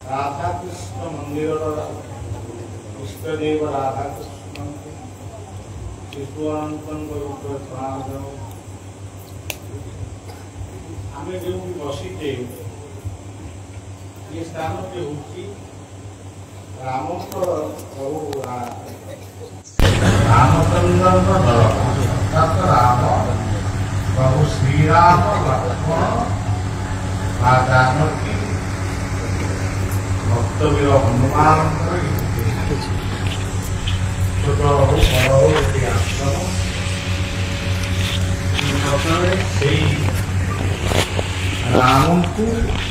राधा कृष्ण मंदिर इष्टदेव राधा कृष्ण शिशु अनंत आम जो बसीचे ये स्थान के हूँ राम प्रभु रामचंद्र राम प्रभु श्रीराम लक्ष्मण जानकी भक्तवीर हनुमान छोट राम को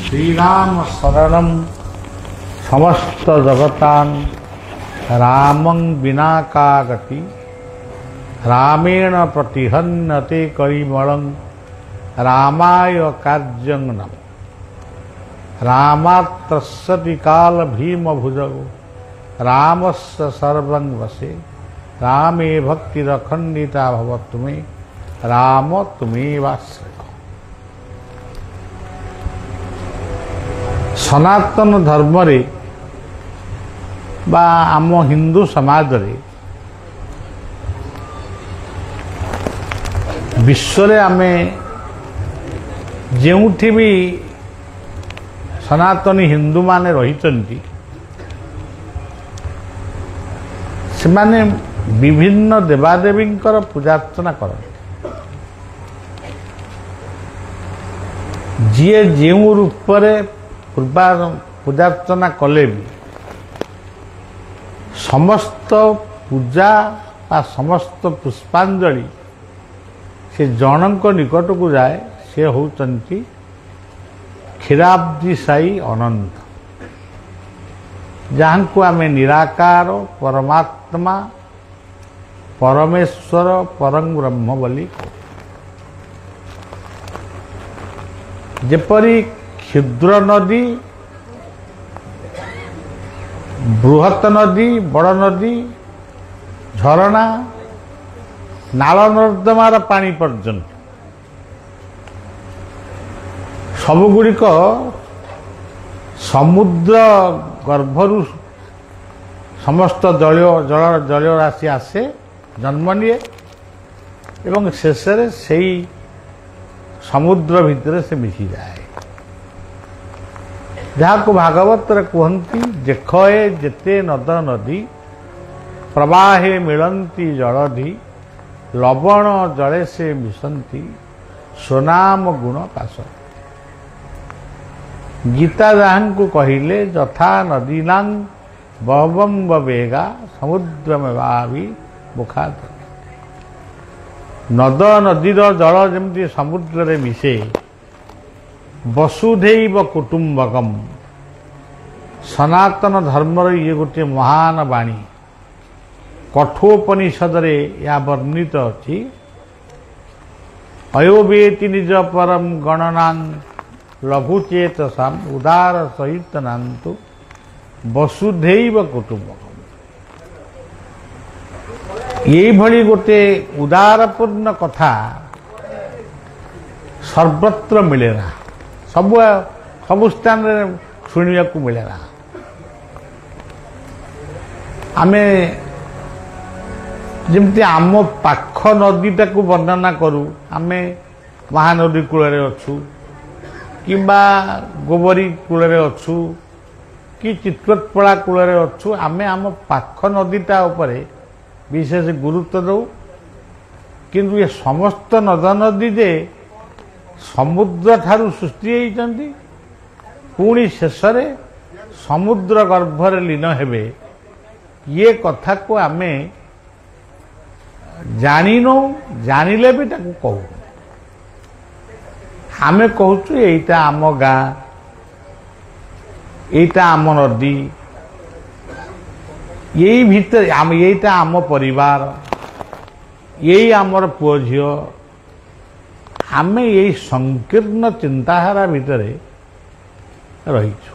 श्रीराम शरणम समस्त जगतान रामं विना का गति रामेण प्रतिहन्यते कलिमलं रामाय कार्यं नम रामात्रस्यति काल भीम भुजौ रामस्य सर्वं वशे रामे भक्तिरखण्डिता भवतु मे राम तुमेवाश्रय। सनातन धर्म रे बा आम हिंदू समाज रे विश्व रे आमे जेउठी भी सनातनी हिंदू माने रहिचंती से माने विभिन्न देवादेवींकर पूजार्चना करते जीए जेउ रूप रे पूजार्चना कले भी समस्त पूजा आ समस्त पुष्पांजलि से जनक निकट को जाए से होचंती क्षीराब्दी साई अनंत जहाँ को आम निराकार परमात्मा परमेश्वर परं ब्रह्म बोली जेपरी क्षुद्र नदी बृहत नदी बड़ नदी झरणा नाल नर्दमार पानी पर्यंत सबुगुड़िक समुद्र गर्भरु समस्त जल राशि आसे जन्म निए एवं शेष से समुद्र भितर से मिसी जाए जहाँ को भागवत कहती देखए जेते नद नदी प्रवाहे मिलंती जलधि लवण जले से मिशंती सोनाम गुण पास गीता जहाँ को कहले यथा नदीनां बहवं बवेगा समुद्र में भावी मुखा नद नदीर जल जमती समुद्र रे मिशे वसुधैव कुटुंबकम सनातन धर्मर ये गोटे महान वाणी कठोपनिषद रे या वर्णित अच्छी अयोवेति निज परम गणनां लघुचेतसा उदार सहित नान्तु वसुधैव कुटुंबकम ये भली गोटे उदारपूर्ण कथा सर्वत्र मिले ना सबु स्थान शुणा को मिले ना आमे जमती आम पाख नदीटा को वर्णना करू आमे महानदी कूल अच्छु कि गोबरी कूल अच्छु कि चित्रपड़ा कूल अच्छु आमे आम पाख नदीटा उपरे विशेष गुरुत्व दौ किंतु ये समस्त नद नदी जे समुद्र ठारू सृष्टि होइचंती पुणी शेष समुद्र गर्भरे लीन हेबे ये कथा को आमे जानिनो जानिले भी ताकू कहू आमे कहूचु एइटा आम गाँ एइटा आम नदी यही भीतर आम एइटा आम परिवार यही आमर पुओ झियो आमे यही संकीर्ण चिंताधारा भितरे रहीछु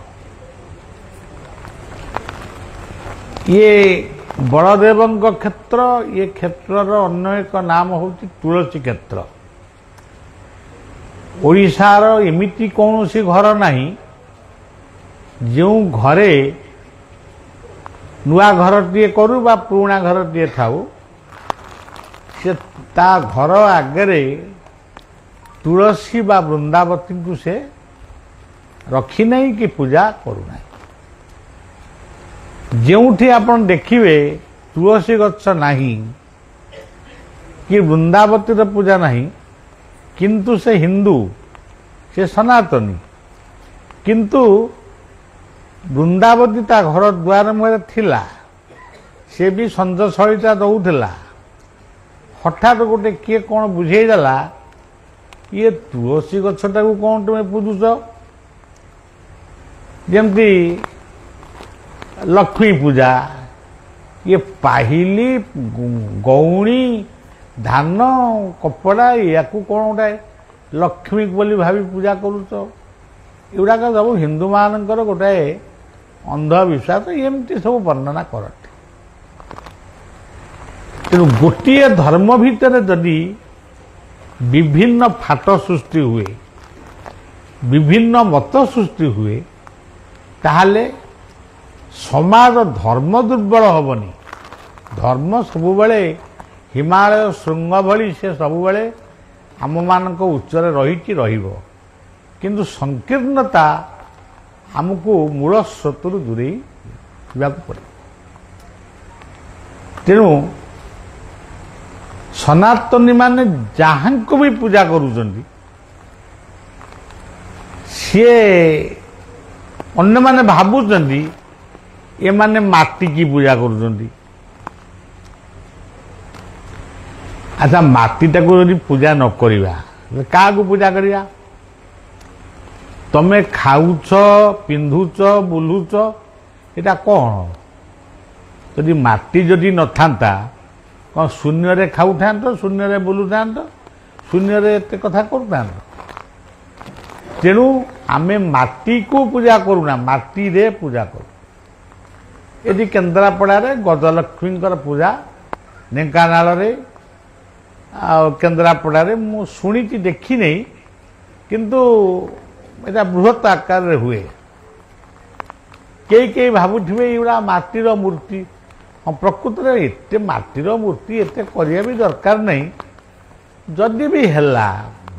ये बलदेवंक क्षेत्र ये क्षेत्रर अन्य एक नाम होची तुलसी क्षेत्र ओडिशार एमिति कौनसी घर नहीं जो घरे नुआ घरटीए करू बा पुराणा घरटीए थाऊ से ता घर आगे तुलसी बा वृंदावती को से रखी नहीं कि पूजा करूना। जोठी आपण देखिए तुलसी गछ नहीं कि वृंदावती पूजा नहीं किंतु से हिंदू से सनातनी किंतु वृंदावती ता घर द्वार मुहे थिला से भी संजशलीटा दौला हठात गोटे किए कौन बुझेदेला ये तुलसी गछटा को कौन तुम पूजुच जमती लक्ष्मी पूजा ये पाहिली गौणी धान कपड़ा या कौन गोटे लक्ष्मी बोली भावी पूजा करुच एगुड़ाक सब हिंदू मानकर गोटे अंधविश्वास एमती सब वर्णना करते। तेणु गोटे धर्म भितर जदि विभिन्न फाट सृष्टि हुए विभिन्न मत सृष्टि हुए ताहले समाज धर्म दुर्बल हेनी। धर्म सबुबले हिमालय श्रृंग भली से सबुबले आम मानक उच्चरे रही रहिबो किंतु संकीर्णता आमको मूल स्रोतरु दूरे पड़े। तेणु सनातनी माने जहाँ को भी पूजा करुचंदी सी अन्य माने भावुचंदी ये माने माटी की पूजा करुचंदी। अच्छा माटीटा को यदि पूजा न करिबा क्या पूजा करिया तमें खाऊच पिंधुच बुलुच एटा कौन जदि माटी जदि न थांता कौन शून्य रे खाऊ था शून्य रे बुलू था शून्य रे एते कथा करूँ। तेणु आमे माटी को पूजा करूना माटी रे पूजा करू। यदि केन्द्रापड़ा रे गजलक्ष्मी पूजा ढेंकानाल रे केन्द्रापड़ा रे मु शुणी देखी नहीं किंतु एटा बृहत आकार रे हुए। कई भावुवे युवा माटीर मूर्ति हाँ प्रकृत में एते माटीर मूर्ति एते करिया भी दरकार नहीं जदि भी हेला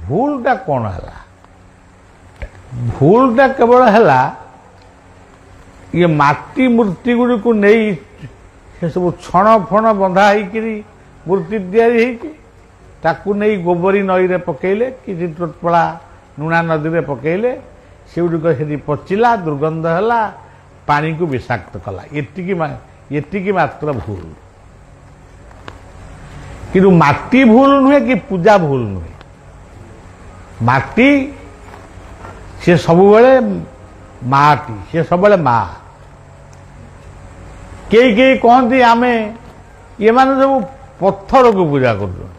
भूलटा कौन है भूलटा केवल है ये माटी मूर्ति गुड़ी को नहीं से सब छण फण बंधा होकरी मूर्ति तैयारी ताकू नहीं गोबरी नई रे पकेले कि टोटपड़ा लुणा नदी रे पकेले से गुड़िक से पचिला दुर्गंध है पानी को विषाक्त कला एतिकी मात्र भूल किंतु माटी भूल नुहे कि पूजा भूल नुहे माटी से सबुबले माटी से सबले माँ कई कहती आमे ये माने सब पत्थर को पूजा कर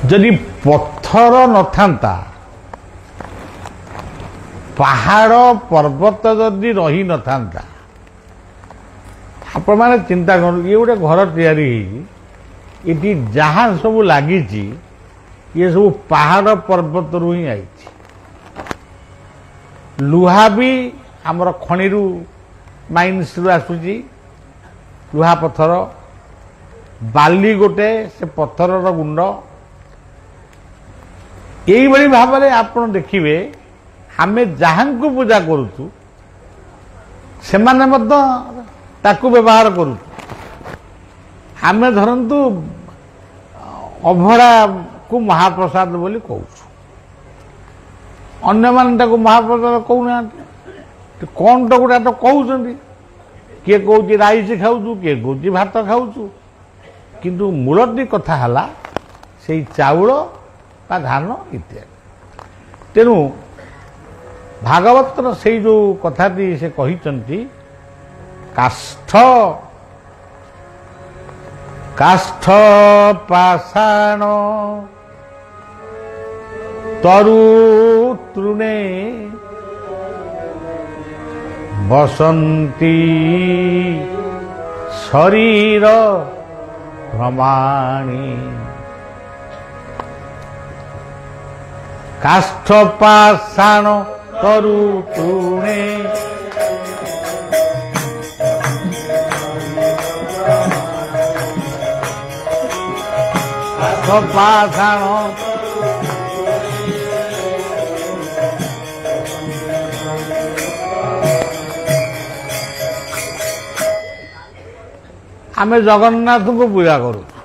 जदि पत्थर न था पहाड़ पर्वत जदि रही न था आपण मैंने चिंता कर ये गोटे घर तैयारी जहाँ सब लगी ये सब पहाड़ पर्वत रु ही आई लुहा भी आमर खणी माइन्स रु आसुची लुहा पत्थर बाली गोटे से पत्थर गुंड यही भाव में आप देखिए आमे जहाँ को पूजा करुचु से व्यवहार करुचु आमे धरतु अभड़ा को महाप्रसाद बोली कहूँ अन्य माने महाप्रसाद कहूना कौन तो गोटा तो कहते किए कौच राइस खाऊ किए कौच भात खाऊ किंतु मूलटी कथा है से चाउल बा धान इत्यादि। तेणु भागवतर से जो कथाटी से कहते काष्ठ काष्ठ पाषाण तरु तृणे बसंती शरीर भ्रमाणी काष्ठ पाषाण ତରୁ ତୁଣେ ପାଷାଣ ଆମେ ଜଗନ୍ନାଥଙ୍କୁ ପୂଜା କରୁଛୁ।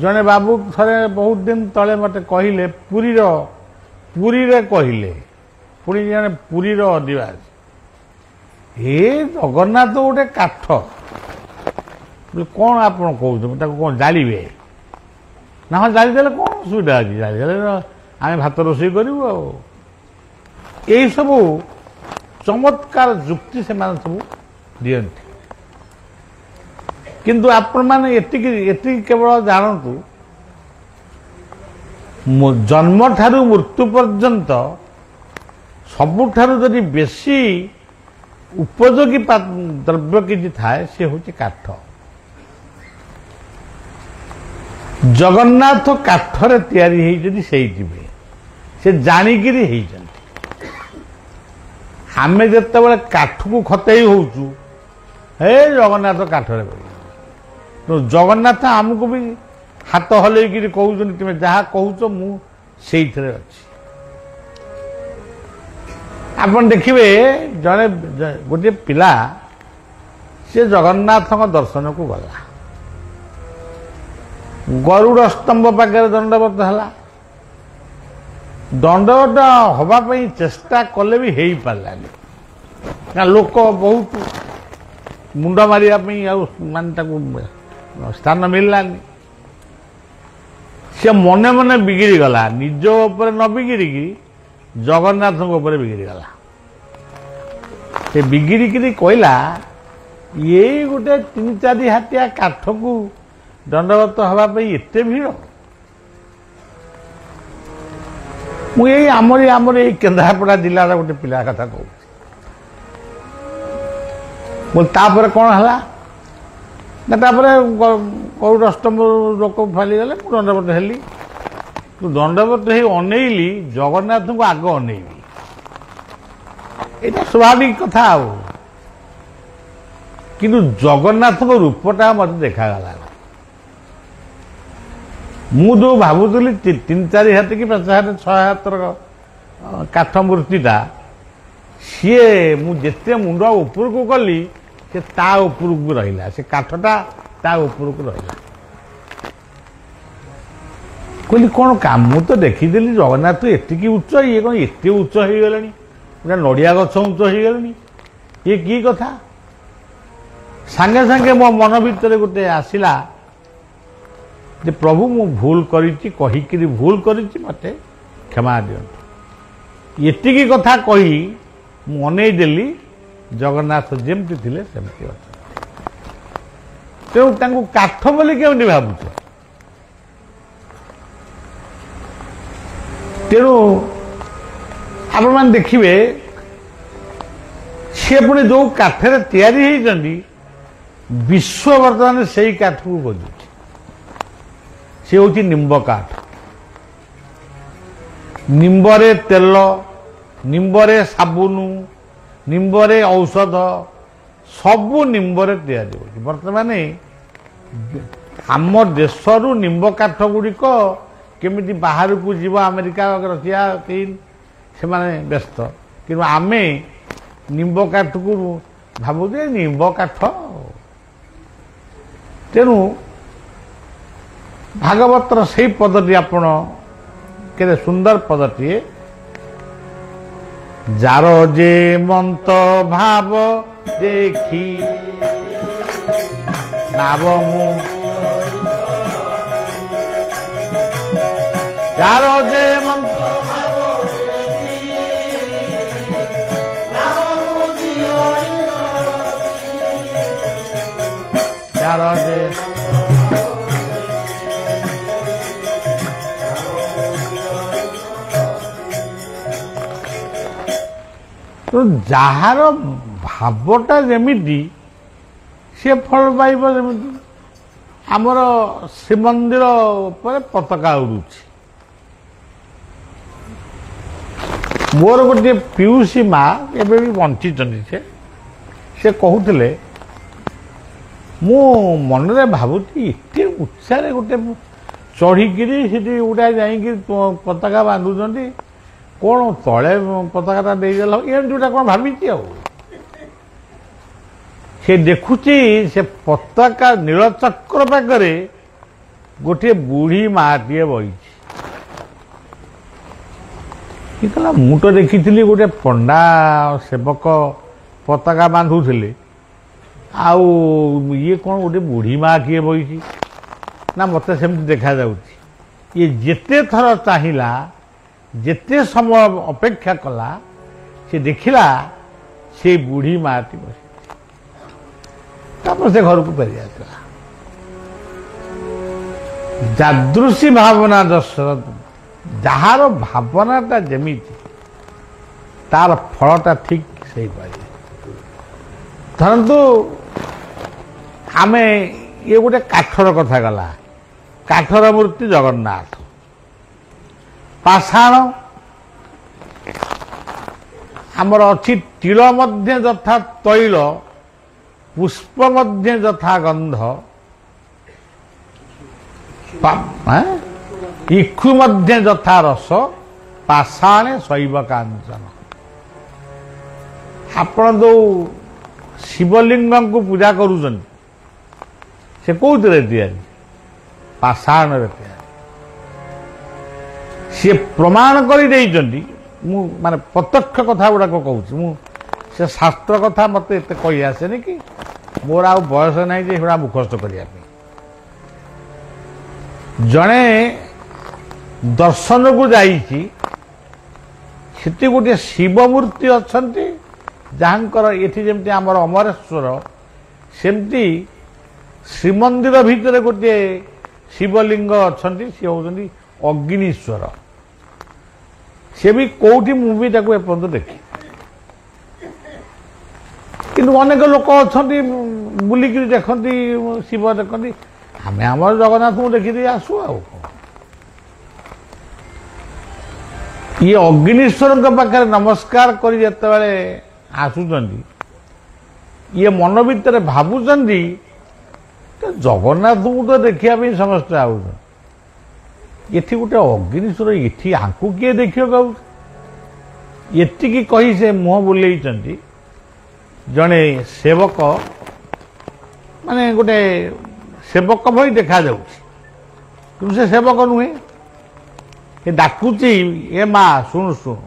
ଜଣେ ବାବୁ ଥରେ ବହୁତ ଦିନ ତଳେ ମୋତେ କହିଲେ ପୁରୀରେ କହିଲେ, ପୁଣି ଜଣେ ପୁରୀର ଅଧିବାସୀ, ଏ ଜଗନ୍ନାଥ ଗୋଟେ କାଠ। କ'ଣ ଆପଣ କହୁଛନ୍ତି, ତାକୁ କ'ଣ ଜାଳିବେ? ନା ହଁ ଜାଳିଦେଲେ କ'ଣ ଅସୁବିଧା ଅଛି, ଜାଳିଦେଲେ ଆମେ ଭାତ ରୋଷେଇ କରିବୁ। ଆଉ ଏଇସବୁ ଚମତ୍କାର ଯୁକ୍ତି ସେମାନେ ସବୁ ଦିଅନ୍ତି। କିନ୍ତୁ ଆପଣମାନେ ଏତିକି କେବଳ ଜାଣନ୍ତୁ, ଜନ୍ମଠାରୁ ମୃତ୍ୟୁ ପର୍ଯ୍ୟନ୍ତ ସବୁଠାରୁ ଯଦି ବେଶୀ ଉପଯୋଗୀ ଦ୍ରବ୍ୟ କିଛି ଥାଏ, ସେ ହେଉଛି କାଠ। ଜଗନ୍ନାଥ କାଠରେ ତିଆରି ହେଇଛନ୍ତି, ସେଇଥିପାଇଁ ସେ ଜାଣିକିରି ହେଇଛନ୍ତି। ଆମେ ଯେତେବେଳେ କାଠକୁ ଖତେଇ ହଉଛୁ, ହେ ଜଗନ୍ନାଥ କାଠରେ ଜଗନ୍ନାଥ ଆମକୁ ବି ହାତ ହଲେଇକିରି କହୁଛନ୍ତି, ତୁମେ ଯାହା କହୁଛ ମୁଁ ସେଇଥିରେ ଅଛି। ଆପଣ ଦେଖିବେ ଜଣେ ଗୋଟିଏ ପିଲା ସେ ଜଗନ୍ନାଥଙ୍କ ଦର୍ଶନକୁ ଗଲା, ଗରୁଡ଼ ସ୍ତମ୍ଭ ପାଖରେ ଦଣ୍ଡବତ ହେଲା। ଦଣ୍ଡବତ ହେବା ପାଇଁ ଚେଷ୍ଟା କଲେ ବି ହେଇପାରିଲାନି, ନା ଲୋକ ବହୁତ ମୁଣ୍ଡ ମାରିବା ପାଇଁ ଆଉ ମାନେ ତାକୁ ସ୍ଥାନ ମିଳିଲାନି। ସେ ମନେ ମନେ ବିଗିଡ଼ି ଗଲା, ନିଜ ଉପରେ ନ ବିଗିଡ଼ିକି ଜଗନ୍ନାଥଙ୍କ ଉପରେ ବିଗିଡ଼ି ଗଲା। ସେ ବିଗିଡ଼ିକିରି କହିଲା, ଏଇ ଗୋଟେ 3-4 ହାତିଆ କାଠକୁ ଦଣ୍ଡବତ ହେବା ପାଇଁ ଏତେ ଭିଡ଼? ମୁଁ ଏଇ ଆମର ଏଇ କେନ୍ଦ୍ରାପଡ଼ା ଜିଲ୍ଲାର ଗୋଟେ ପିଲା କଥା କହୁଛି। ତାପରେ କ'ଣ ହେଲା ନା, ତାପରେ ଗରୁଡ଼ ସ୍ତମ୍ଭ ଲୋକ ଫାଲିଗଲେ, ମୁଁ ଦଣ୍ଡବତ ହେଲି। ଦଣ୍ଡବତ ହେଇ ଅନେଇଲି, ଜଗନ୍ନାଥଙ୍କୁ ଆଗ ଅନେଇଲି। ଏଇଟା ସ୍ୱାଭାବିକ କଥା। ଆଉ କିନ୍ତୁ ଜଗନ୍ନାଥଙ୍କ ରୂପଟା ମୋତେ ଦେଖାଗଲା। ମୁଁ ଯେଉଁ ଭାବୁଥିଲି 3-4 ହାତ କି 5 ହାତ 6 ହାତର କାଠ ମୂର୍ତ୍ତିଟା, ସିଏ ମୁଁ ଯେତେ ମୁଣ୍ଡ ଉପରକୁ କଲି ସେ ତା ଉପରକୁ ରହିଲା, ସେ କାଠଟା ତା ଉପରକୁ ରହିଲା। କହିଲି କ'ଣ କାମ, ମୁଁ ତ ଦେଖିଥିଲି ଜଗନ୍ନାଥ ଏତିକି ଉଚ୍ଚ, ଇଏ କ'ଣ ଏତେ ଉଚ୍ଚ ହେଇଗଲେଣି, ପୁରା ନଡ଼ିଆ ଗଛ ଉଚ୍ଚ ହେଇଗଲେଣି, ଇଏ କି କଥା? ସାଙ୍ଗେ ସାଙ୍ଗେ ମୋ ମନ ଭିତରେ ଗୋଟେ ଆସିଲା ଯେ ପ୍ରଭୁ ମୁଁ ଭୁଲ କରିଛି, କହିକିରି ଭୁଲ କରିଛି, ମୋତେ କ୍ଷମା ଦିଅନ୍ତୁ। ଏତିକି କଥା କହି ମୁଁ ଅନେଇ ଦେଲି, ଜଗନ୍ନାଥ ଯେମିତି ଥିଲେ ସେମିତି ଅଛନ୍ତି। ତେଣୁ ତାଙ୍କୁ କାଠ ବୋଲି କେମିତି ଭାବୁଛ? ତେଣୁ ଆପଣମାନେ ଦେଖିବେ, ସିଏ ପୁଣି ଯେଉଁ କାଠରେ ତିଆରି ହେଇଛନ୍ତି, ବିଶ୍ୱ ବର୍ତ୍ତମାନ ସେଇ କାଠକୁ ଖୋଜୁଛି। ସେ ହେଉଛି ନିମ୍ବ କାଠ। ନିମ୍ବରେ ତେଲ, ନିମ୍ବରେ ସାବୁନ, ନିମ୍ବରେ ଔଷଧ, ସବୁ ନିମ୍ବରେ ତିଆରି ହେଉଛି। ବର୍ତ୍ତମାନ ଆମ ଦେଶରୁ ନିମ୍ବ କାଠ ଗୁଡ଼ିକ କେମିତି ବାହାରକୁ ଯିବ, ଆମେରିକା, ରଷିଆ, ଚୀନ, ସେମାନେ ବ୍ୟସ୍ତ। କିନ୍ତୁ ଆମେ ନିମ୍ବ କାଠକୁ ଭାବୁଛେ ନିମ୍ବ କାଠ। ତେଣୁ ଭାଗବତର ସେଇ ପଦଟି ଆପଣ କେତେ ସୁନ୍ଦର ପଦଟିଏ, ଯାର ଯେ ମନ୍ତ ଭାବ ଦେଖି ନାବ ମୁଁ, ଯାର ଯେ ମନ୍ତ ଭାବ ଯାର ଯେ ତ ଯାହାର ଭାବଟା ଯେମିତି ସେ ଫଳ ପାଇବ ଯେମିତି। ଆମର ଶ୍ରୀମନ୍ଦିର ଉପରେ ପତାକା ଉଡୁଛି, ମୋର ଗୋଟିଏ ପିଉସୀ ମା ଏବେ ବି ବଞ୍ଚିଛନ୍ତି। ସେ କହୁଥିଲେ ମୁଁ ମନରେ ଭାବୁଛି ଏତେ ଉତ୍ସାହରେ ଗୋଟେ ଚଢ଼ିକିରି ସେଠି ଗୋଟା ଯାଇକି ପତାକା ବାନ୍ଧୁଛନ୍ତି, କ'ଣ ତଳେ ପତାକାଟା ଦେଇଦେଲ ଏମିତି ଗୋଟା କ'ଣ ଭାବିଛି। ଆଉ ସେ ଦେଖୁଛି ସେ ପତାକା ନୀଳଚକ୍ର ପାଖରେ ଗୋଟିଏ ବୁଢ଼ୀ ମାଟିଏ ବହିଛି। କି କହିଲା ମୁଁ ତ ଦେଖିଥିଲି ଗୋଟେ ପଣ୍ଡା ସେବକ ପତାକା ବାନ୍ଧୁଥିଲେ, ଆଉ ଇଏ କ'ଣ ଗୋଟେ ବୁଢ଼ୀ ମା କିଏ ବହିଛି ନା ମୋତେ ସେମିତି ଦେଖାଯାଉଛି। ଇଏ ଯେତେ ଥର ଚାହିଁଲା, ଯେତେ ସମୟ ଅପେକ୍ଷା କଲା, ସେ ଦେଖିଲା ସେ ବୁଢ଼ୀ ମାଟି ବସିଛି। ତାପରେ ସେ ଘରକୁ ଫେରି ଆସିଲା। ଯାଦୃଶୀ ଭାବନା ଦଶରଥ, ଯାହାର ଭାବନାଟା ଯେମିତି ତାର ଫଳଟା ଠିକ୍ ସେଇପାରି। ଧରନ୍ତୁ ଆମେ ଇଏ ଗୋଟେ କାଠର କଥା ଗଲା, କାଠର ମୂର୍ତ୍ତି ଜଗନ୍ନାଥ, ପାଷାଣ ଆମର ଅଛି, ତିଳ ମଧ୍ୟ ଯଥା ତୈଳ, ପୁଷ୍ପ ମଧ୍ୟ ଯଥା ଗନ୍ଧ, ଇକ୍ଷୁ ମଧ୍ୟ ଯଥା ରସ, ପାଷାଣେ ଶୈବ କାଞ୍ଚନ। ଆପଣ ଯୋଉ ଶିବଲିଙ୍ଗଙ୍କୁ ପୂଜା କରୁଛନ୍ତି ସେ କୋଉଥିରେ ତିଆରି? ପାଷାଣରେ ତିଆରି। ସିଏ ପ୍ରମାଣ କରି ଦେଇଛନ୍ତି। ମୁଁ ମାନେ ପ୍ରତ୍ୟକ୍ଷ କଥା ଗୁଡ଼ାକ କହୁଛି। ମୁଁ ସେ ଶାସ୍ତ୍ର କଥା ମୋତେ ଏତେ କହି ଆସେନି, କି ମୋର ଆଉ ବୟସ ନାହିଁ ଯେ ସେଗୁଡ଼ା ମୁଖସ୍ଥ କରିବା ପାଇଁ। ଜଣେ ଦର୍ଶନକୁ ଯାଇଛି, ସେଠି ଗୋଟିଏ ଶିବ ମୂର୍ତ୍ତି ଅଛନ୍ତି, ଯାହାଙ୍କର ଏଠି ଯେମିତି ଆମର ଅମରେଶ୍ୱର, ସେମିତି ଶ୍ରୀମନ୍ଦିର ଭିତରେ ଗୋଟିଏ ଶିବଲିଙ୍ଗ ଅଛନ୍ତି, ସେ ହେଉଛନ୍ତି ଅଗ୍ନିଶ୍ୱର। ସେ ବି କୋଉଠି ମୁଁ ବି ତାକୁ ଏପର୍ଯ୍ୟନ୍ତ ଦେଖି। କିନ୍ତୁ ଅନେକ ଲୋକ ଅଛନ୍ତି ବୁଲିକିରି ଦେଖନ୍ତି, ଶିବ ଦେଖନ୍ତି। ଆମେ ଆମର ଜଗନ୍ନାଥଙ୍କୁ ଦେଖିଦେଇ ଆସୁ। ଆଉ ଇଏ ଅଗ୍ନିଶ୍ୱରଙ୍କ ପାଖରେ ନମସ୍କାର କରି ଯେତେବେଳେ ଆସୁଛନ୍ତି, ଇଏ ମନ ଭିତରେ ଭାବୁଛନ୍ତି ଜଗନ୍ନାଥଙ୍କୁ ତ ଦେଖିବା ପାଇଁ ସମସ୍ତେ ଆସୁଛନ୍ତି, ଏଠି ଗୋଟେ ଅଗ୍ନିଶ୍ୱର, ଏଠି ଆଙ୍କୁ କିଏ ଦେଖିବାକୁ ଆଉଛି? ଏତିକି କହି ସେ ମୁହଁ ବୁଲେଇଛନ୍ତି। ଜଣେ ସେବକ, ମାନେ ଗୋଟେ ସେବକ ଭଳି ଦେଖାଯାଉଛି, କିନ୍ତୁ ସେ ସେବକ ନୁହେଁ। ସେ ଡାକୁଛି, ଏ ମା ଶୁଣୁ ଶୁଣୁ,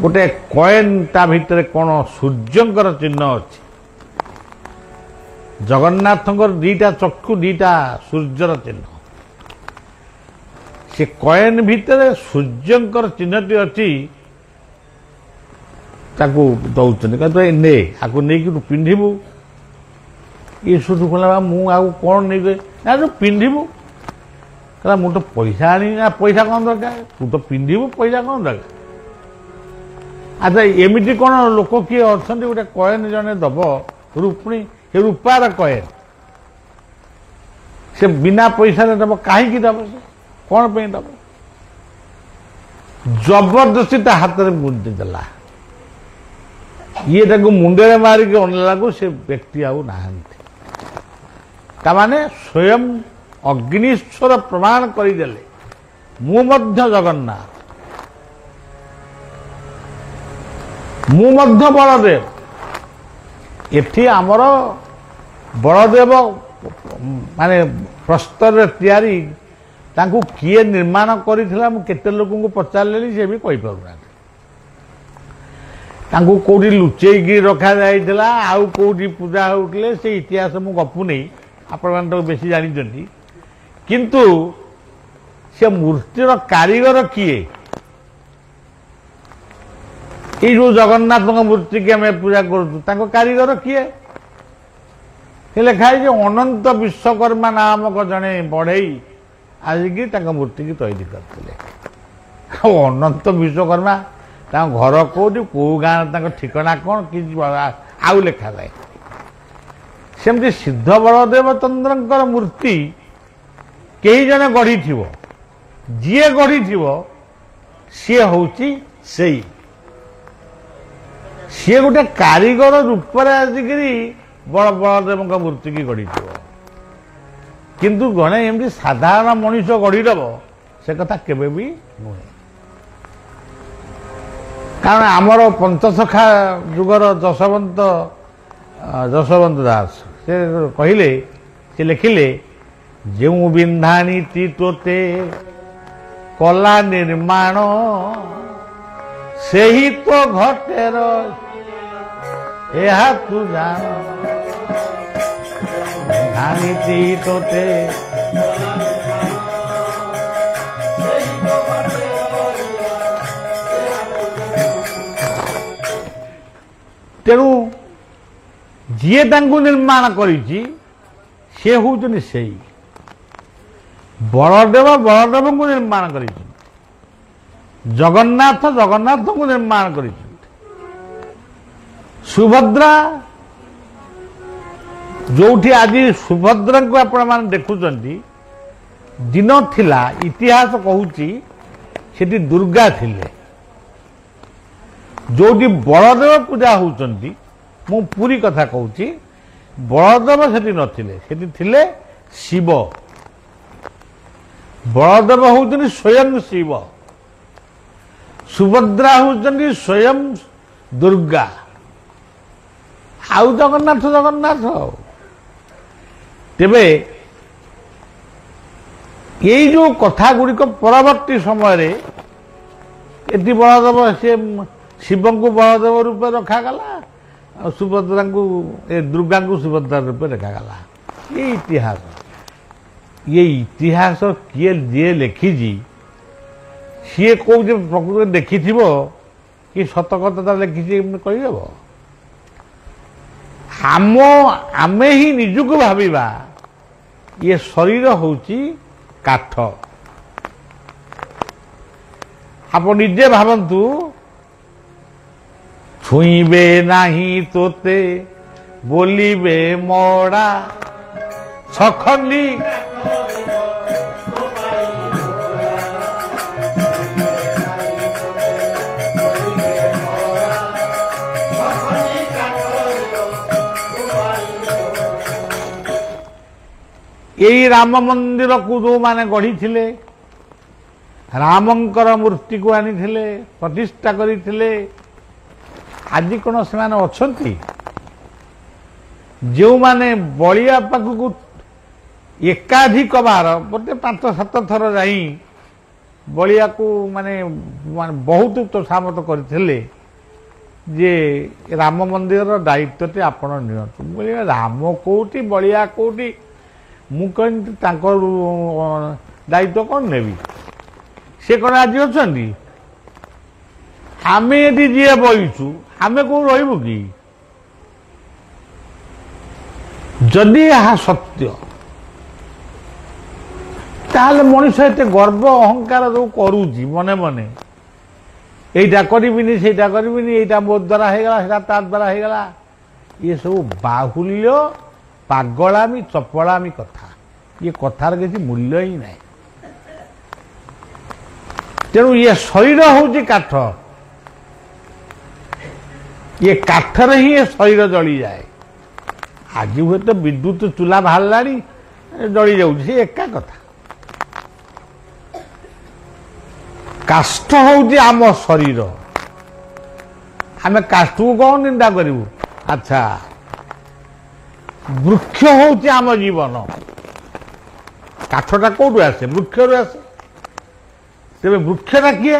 ଗୋଟେ କଏନ୍ ତା ଭିତରେ କ'ଣ ସୂର୍ଯ୍ୟଙ୍କର ଚିହ୍ନ ଅଛି। ଜଗନ୍ନାଥଙ୍କର ଦିଟା ଚକ୍ଷୁ, ଦିଟା ସୂର୍ଯ୍ୟର ଚିହ୍ନ। ସେ କଏନ୍ ଭିତରେ ସୂର୍ଯ୍ୟଙ୍କର ଚିହ୍ନଟି ଅଛି, ତାକୁ ଦଉଛନ୍ତି। କହିଲେ ନେ, ଆକୁ ନେଇକି ତୁ ପିନ୍ଧିବୁ। ଇଏ ସୁଧୁ କହିଲା ମୁଁ ଆଉ କ'ଣ ନେଇକି ନା ତୁ ପିନ୍ଧିବୁ। କହିଲା ମୁଁ ତ ପଇସା ଆଣିନି। ନା ପଇସା କ'ଣ ଦରକାର, ତୁ ତ ପିନ୍ଧିବୁ, ପଇସା କ'ଣ ଦରକାର। ଆଚ୍ଛା ଏମିତି କ'ଣ ଲୋକ କିଏ ଅଛନ୍ତି ଗୋଟେ କଏନ୍ ଜଣେ ଦବ, ପୁଣି ସେ ରୂପାର କଏନ୍, ସେ ବିନା ପଇସାରେ ଦବ? କାହିଁକି ଦବ? ସେ କ'ଣ ପାଇଁ ଦବ? ଜବରଦସ୍ତି ତା ହାତରେ ମୁଣ୍ଡି ଦେଲା। ଇଏ ତାକୁ ମୁଣ୍ଡରେ ମାରିକି ଅନେଇଲାକୁ ସେ ବ୍ୟକ୍ତି ଆଉ ନାହାନ୍ତି। ତାମାନେ ସ୍ୱୟଂ ଅଗ୍ନିଶ୍ୱର ପ୍ରମାଣ କରିଦେଲେ ମୁଁ ମଧ୍ୟ ଜଗନ୍ନାଥ, ମୁଁ ମଧ୍ୟ ବଳଦେବ। ଏଠି ଆମର ବଳଦେବ ମାନେ ପ୍ରସ୍ତରରେ ତିଆରି, ତାଙ୍କୁ କିଏ ନିର୍ମାଣ କରିଥିଲା ମୁଁ କେତେ ଲୋକଙ୍କୁ ପଚାରିଲେଣି, ସେ ବି କହିପାରୁନାହାନ୍ତି। ତାଙ୍କୁ କୋଉଠି ଲୁଚେଇକି ରଖାଯାଇଥିଲା, ଆଉ କୋଉଠି ପୂଜା ହେଉଥିଲେ, ସେ ଇତିହାସ ମୁଁ ଗପୁନି, ଆପଣମାନେ ତ ବେଶୀ ଜାଣିଛନ୍ତି। କିନ୍ତୁ ସେ ମୂର୍ତ୍ତିର କାରିଗର କିଏ? ଏଇ ଯୋଉ ଜଗନ୍ନାଥଙ୍କ ମୂର୍ତ୍ତିକି ଆମେ ପୂଜା କରୁଛୁ, ତାଙ୍କ କାରିଗର କିଏ? ସେ ଲେଖା ହେଇଛି ଅନନ୍ତ ବିଶ୍ୱକର୍ମା ନାମକ ଜଣେ ବଢ଼େଇ ଆସିକି ତାଙ୍କ ମୂର୍ତ୍ତିକି ତୈରି କରିଥିଲେ। ଆଉ ଅନନ୍ତ ବିଶ୍ୱକର୍ମା ତାଙ୍କ ଘର କୋଉଠି, କୋଉ ଗାଁ, ତାଙ୍କ ଠିକଣା କ'ଣ କିଛି ଆଉ ଲେଖାଯାଏ। ସେମିତି ସିଦ୍ଧ ବଳଦେବ ଚନ୍ଦ୍ରଙ୍କର ମୂର୍ତ୍ତି କେହି ଜଣେ ଗଢ଼ିଥିବ, ଯିଏ ଗଢ଼ିଥିବ ସିଏ ହେଉଛି ସେଇ ସିଏ ଗୋଟେ କାରିଗର ରୂପରେ ଆସିକିରି ବଳଦେବଙ୍କ ମୂର୍ତ୍ତିକି ଗଢ଼ିଥିବ। କିନ୍ତୁ ଜଣେ ଏମିତି ସାଧାରଣ ମଣିଷ ଗଢ଼ିଦେବ ସେ କଥା କେବେ ବି ନୁହେଁ। କାରଣ ଆମର ପଞ୍ଚସଖା ଯୁଗର ଯଶୋବନ୍ତ ଦାସ ସେ କହିଲେ, ସେ ଲେଖିଲେ, ଯେଉଁ ବିନ୍ଧାଣିତି ତୋତେ କଲା ନିର୍ମାଣ ସେହି ତ ଘଟେର ଏହା ତୁ ଜାଣ। ବିନ୍ଧାଣିତି ତୋତେ ତେଣୁ ଯିଏ ତାଙ୍କୁ ନିର୍ମାଣ କରିଛି ସେ ହେଉଛନ୍ତି ସେଇ ବଳଦେବଙ୍କୁ ନିର୍ମାଣ କରିଛନ୍ତି, ଜଗନ୍ନାଥଙ୍କୁ ନିର୍ମାଣ କରିଛନ୍ତି, ସୁଭଦ୍ରା ଯୋଉଠି ଆଜି ସୁଭଦ୍ରାଙ୍କୁ ଆପଣମାନେ ଦେଖୁଛନ୍ତି, ଦିନ ଥିଲା ଇତିହାସ କହୁଛି ସେଠି ଦୁର୍ଗା ଥିଲେ। ଯୋଉଠି ବଳଦେବ ପୂଜା ହେଉଛନ୍ତି, ମୁଁ ପୁରୀ କଥା କହୁଛି, ବଳଦେବ ସେଠି ନଥିଲେ, ସେଠି ଥିଲେ ଶିବ। ବଳଦେବ ହେଉଛନ୍ତି ସ୍ୱୟଂ ଶିବ, ସୁଭଦ୍ରା ହେଉଛନ୍ତି ସ୍ୱୟଂ ଦୁର୍ଗା, ଆଉ ଜଗନ୍ନାଥ। ତେବେ ଏଇ ଯୋଉ କଥା ଗୁଡ଼ିକ ପରବର୍ତ୍ତୀ ସମୟରେ ଏଠି ବଳଦେବ ସେ ଶିବଙ୍କୁ ବଳଦେବ ରୂପେ ରଖାଗଲା, ଆଉ ସୁଭଦ୍ରାଙ୍କୁ ଦୁର୍ଗାଙ୍କୁ ସୁଭଦ୍ରା ରୂପେ ରଖାଗଲା। ଏ ଇତିହାସ କିଏ ଯିଏ ଲେଖିଛି ସିଏ କୋଉ ପ୍ରକୃତରେ ଦେଖିଥିବ କି ସତ କଥା ଲେଖିଛି ଏମିତି କହିହେବ? ଆମେ ହିଁ ନିଜକୁ ଭାବିବା ଇଏ ଶରୀର ହେଉଛି କାଠ। ଆପଣ ନିଜେ ଭାବନ୍ତୁ, ଛୁଇଁବେ ନାହିଁ ତୋତେ ବୋଲିବେ ମଡ଼ା ଛଖଣ୍ଡି ଏଇ ରାମ ମନ୍ଦିରକୁ ଯେଉଁମାନେ ଗଢ଼ିଥିଲେ, ରାମଙ୍କର ମୂର୍ତ୍ତିକୁ ଆଣିଥିଲେ, ପ୍ରତିଷ୍ଠା କରିଥିଲେ, ଆଜି କ'ଣ ସେମାନେ ଅଛନ୍ତି? ଯେଉଁମାନେ ବଳିଆ ପାଖକୁ ଏକାଧିକ ବାର ବୋଧେ 5-7 ଥର ଯାଇ ବଳିଆକୁ ମାନେ ବହୁତ ତୋଷାମତ କରିଥିଲେ ଯେ ରାମ ମନ୍ଦିରର ଦାୟିତ୍ୱଟି ଆପଣ ନିଅନ୍ତୁ। ମୁଁ କହିଲି ରାମ କୋଉଠି, ବଳିଆ କୋଉଠି? ମୁଁ କହିଲି ତାଙ୍କ ଦାୟିତ୍ୱ କ'ଣ ନେବି? ସେ କ'ଣ ଆଜି ଅଛନ୍ତି? ଆମେ ଏଠି ଯିଏ ବଇଛୁ ଆମେ କୋଉଠି ରହିବୁ କି? ଯଦି ଏହା ସତ୍ୟ ତାହେଲେ ମଣିଷ ଏତେ ଗର୍ବ ଅହଙ୍କାର ଯୋଉ କରୁଛି ମନେ ମନେ, এইটা କରିବିନି ସେଇଟା କରିବିନି, এইটা ମୋ ଦ୍ୱାରା ହେଇଗଲା ସେଇଟା ତା ଦ୍ୱାରା ହେଇଗଲା, ଇଏ ସବୁ ବାହୁଲ୍ୟ ପାଗଳାମି ଚପଳାମି କଥା। ଇଏ କଥାର କିଛି ମୂଲ୍ୟ ହିଁ ନାହିଁ। ତେଣୁ ଇଏ ଶରୀର ହେଉଛି କାଠ, ଇଏ କାଠରେ ହିଁ ଶରୀର ଜଳିଯାଏ। ଆଜି ହୁଏତ ବିଦ୍ୟୁତ ଚୁଲା ବାହାରିଲାଣି, ଜଳି ଯାଉଛି, ସେ ଏକା କଥା। କାଷ୍ଠ ହେଉଛି ଆମ ଶରୀର, ଆମେ କାଷ୍ଠକୁ କ'ଣ ନିନ୍ଦା କରିବୁ? ଆଚ୍ଛା, ବୃକ୍ଷ ହେଉଛି ଆମ ଜୀବନ। କାଠଟା କୋଉଠୁ ଆସେ? ବୃକ୍ଷରୁ ଆସେ। ତେବେ ବୃକ୍ଷଟା କିଏ?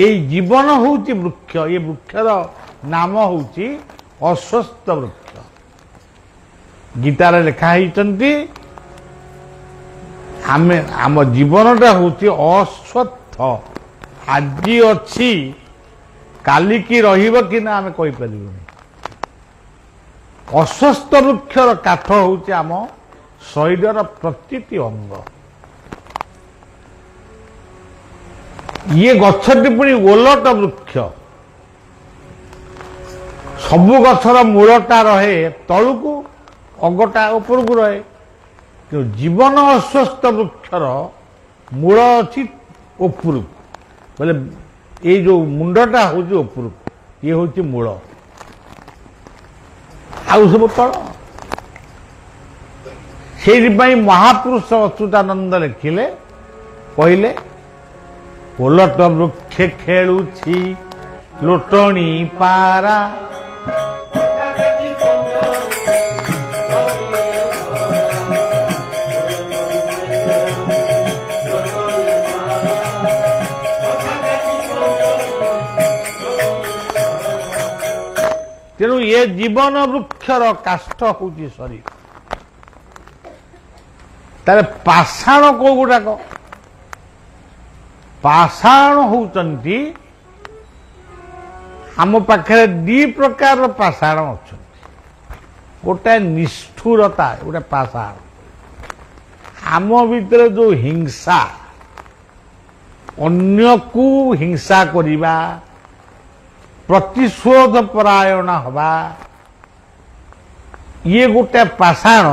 ଏଇ ଜୀବନ ହେଉଛି ବୃକ୍ଷ। ଏ ବୃକ୍ଷର ନାମ ହେଉଛି ଅଶ୍ୱତ୍ଥ ବୃକ୍ଷ। ଗୀତାରେ ଲେଖା ହେଇଛନ୍ତି ଆମ ଜୀବନଟା ହେଉଛି ଅଶ୍ୱତ୍ଥ। ଆଜି ଅଛି କାଲିକି ରହିବ କି ନା ଆମେ କହିପାରିବୁନି। ଅଶ୍ୱତ୍ଥ ବୃକ୍ଷର କାଠ ହେଉଛି ଆମ ଶରୀରର ପ୍ରତିଟି ଅଙ୍ଗ। ଇଏ ଗଛଟି ପୁଣି ଓଲଟ ବୃକ୍ଷ। ସବୁ ଗଛର ମୂଳଟା ରହେ ତଳକୁ, ଅଗଟା ଉପରକୁ ରହେ। ଜୀବନ ଅଶ୍ୱତ୍ଥ ବୃକ୍ଷର ମୂଳ ଅଛି ଉପରକୁ, बोले ये जो मुंडटा हूँ उपरको ये हूँ मूल आउ सब तल से महापुरुष अच्युतानंद लिखिले कहले ओलट वृक्ष खेलुछि लोटणी पारा तेणु ये जीवन वृक्षर काष्ठ हूँ शरीर तार पाषाण को गुड़ाक पाषाण होउचंती आम पाखे दी प्रकार पाषाण अच्छा गोटे निष्ठुरता गोटे पाषाण आम भितर जो हिंसा अन्य को हिंसा करिबा प्रतिशोध परायण हवा ये गोटे पाषाण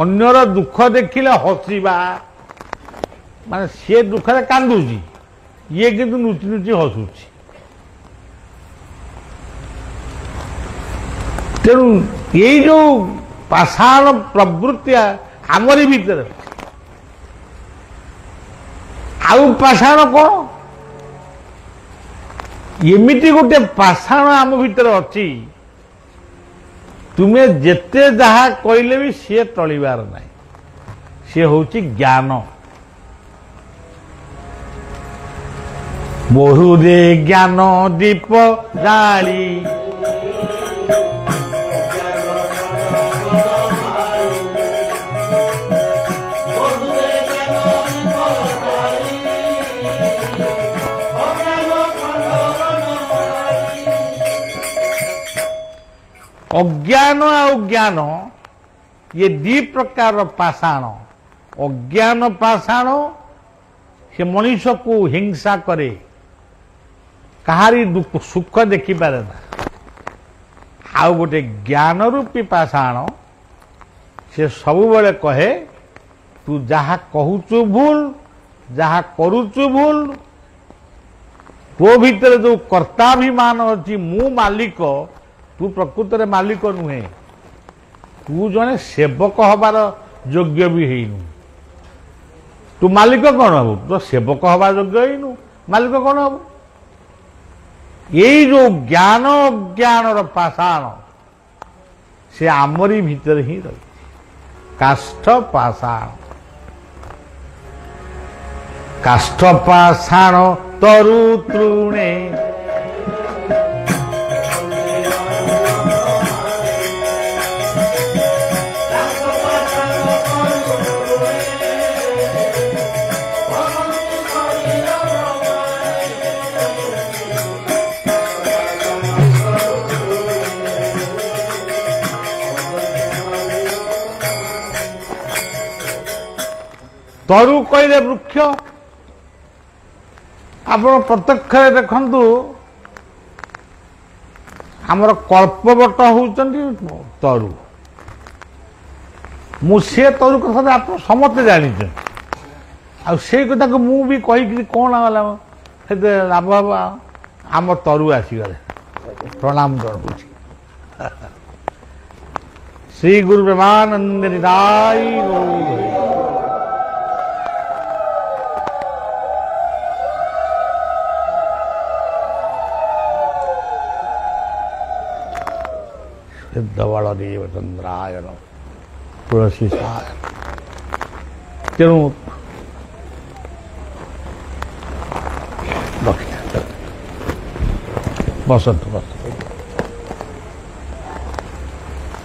अन्यर दुख देखिले हसिबा माने से दुख कांदुची ये किंतु नुची नुची हसुची तेणु ये जो पाषाण प्रवृत्ति आमरी भीतर आउ पाषाण कौन एमिति गोटे पाषाण आम भीतर अच्छी तुम्हें जेते जहा कहले भी सी टलिबार नहीं सी होची ज्ञान बहुरे ज्ञान दीप जाली अज्ञान और ज्ञान ये दी प्रकार पाषाण अज्ञान पाषाण से मनुष्य को हिंसा करे कहारी दुख सुख देखी पारे ना आउ गोटे ज्ञान रूपी पाषाण से सब बेले कहे तू जहा कहूचु भूल जहा करुचु भूल तो भीतर जो कर्ताभिमान अच्छी मु मालिक तू प्रकृत रे मालिक नुहे तू जने सेवक हबार योग्य भी हेनु तू मालिक कौन हबु तो सेवक हबा योग्य हेनु मालिक कौन हबु यही जो ज्ञान ज्ञान पाषाण से आमरी भीतर ही रही काष्ठ पाषाण काष्ठ पाषाण तरु तृणे तरु कहले वृक्ष आप प्रत्यक्ष देखु आमर कल्पवट होउचंती तरु मुझे तरु कथा आप समस्ते जानी से कथा को मु भी कही कौन गला लाभ हम आम तरु आसीगले प्रणाम जनाऊँ श्री गुरु ब्रह्मानंद निदाय सिद्धवल देवचंद्राय तुलसी तेणु बसंत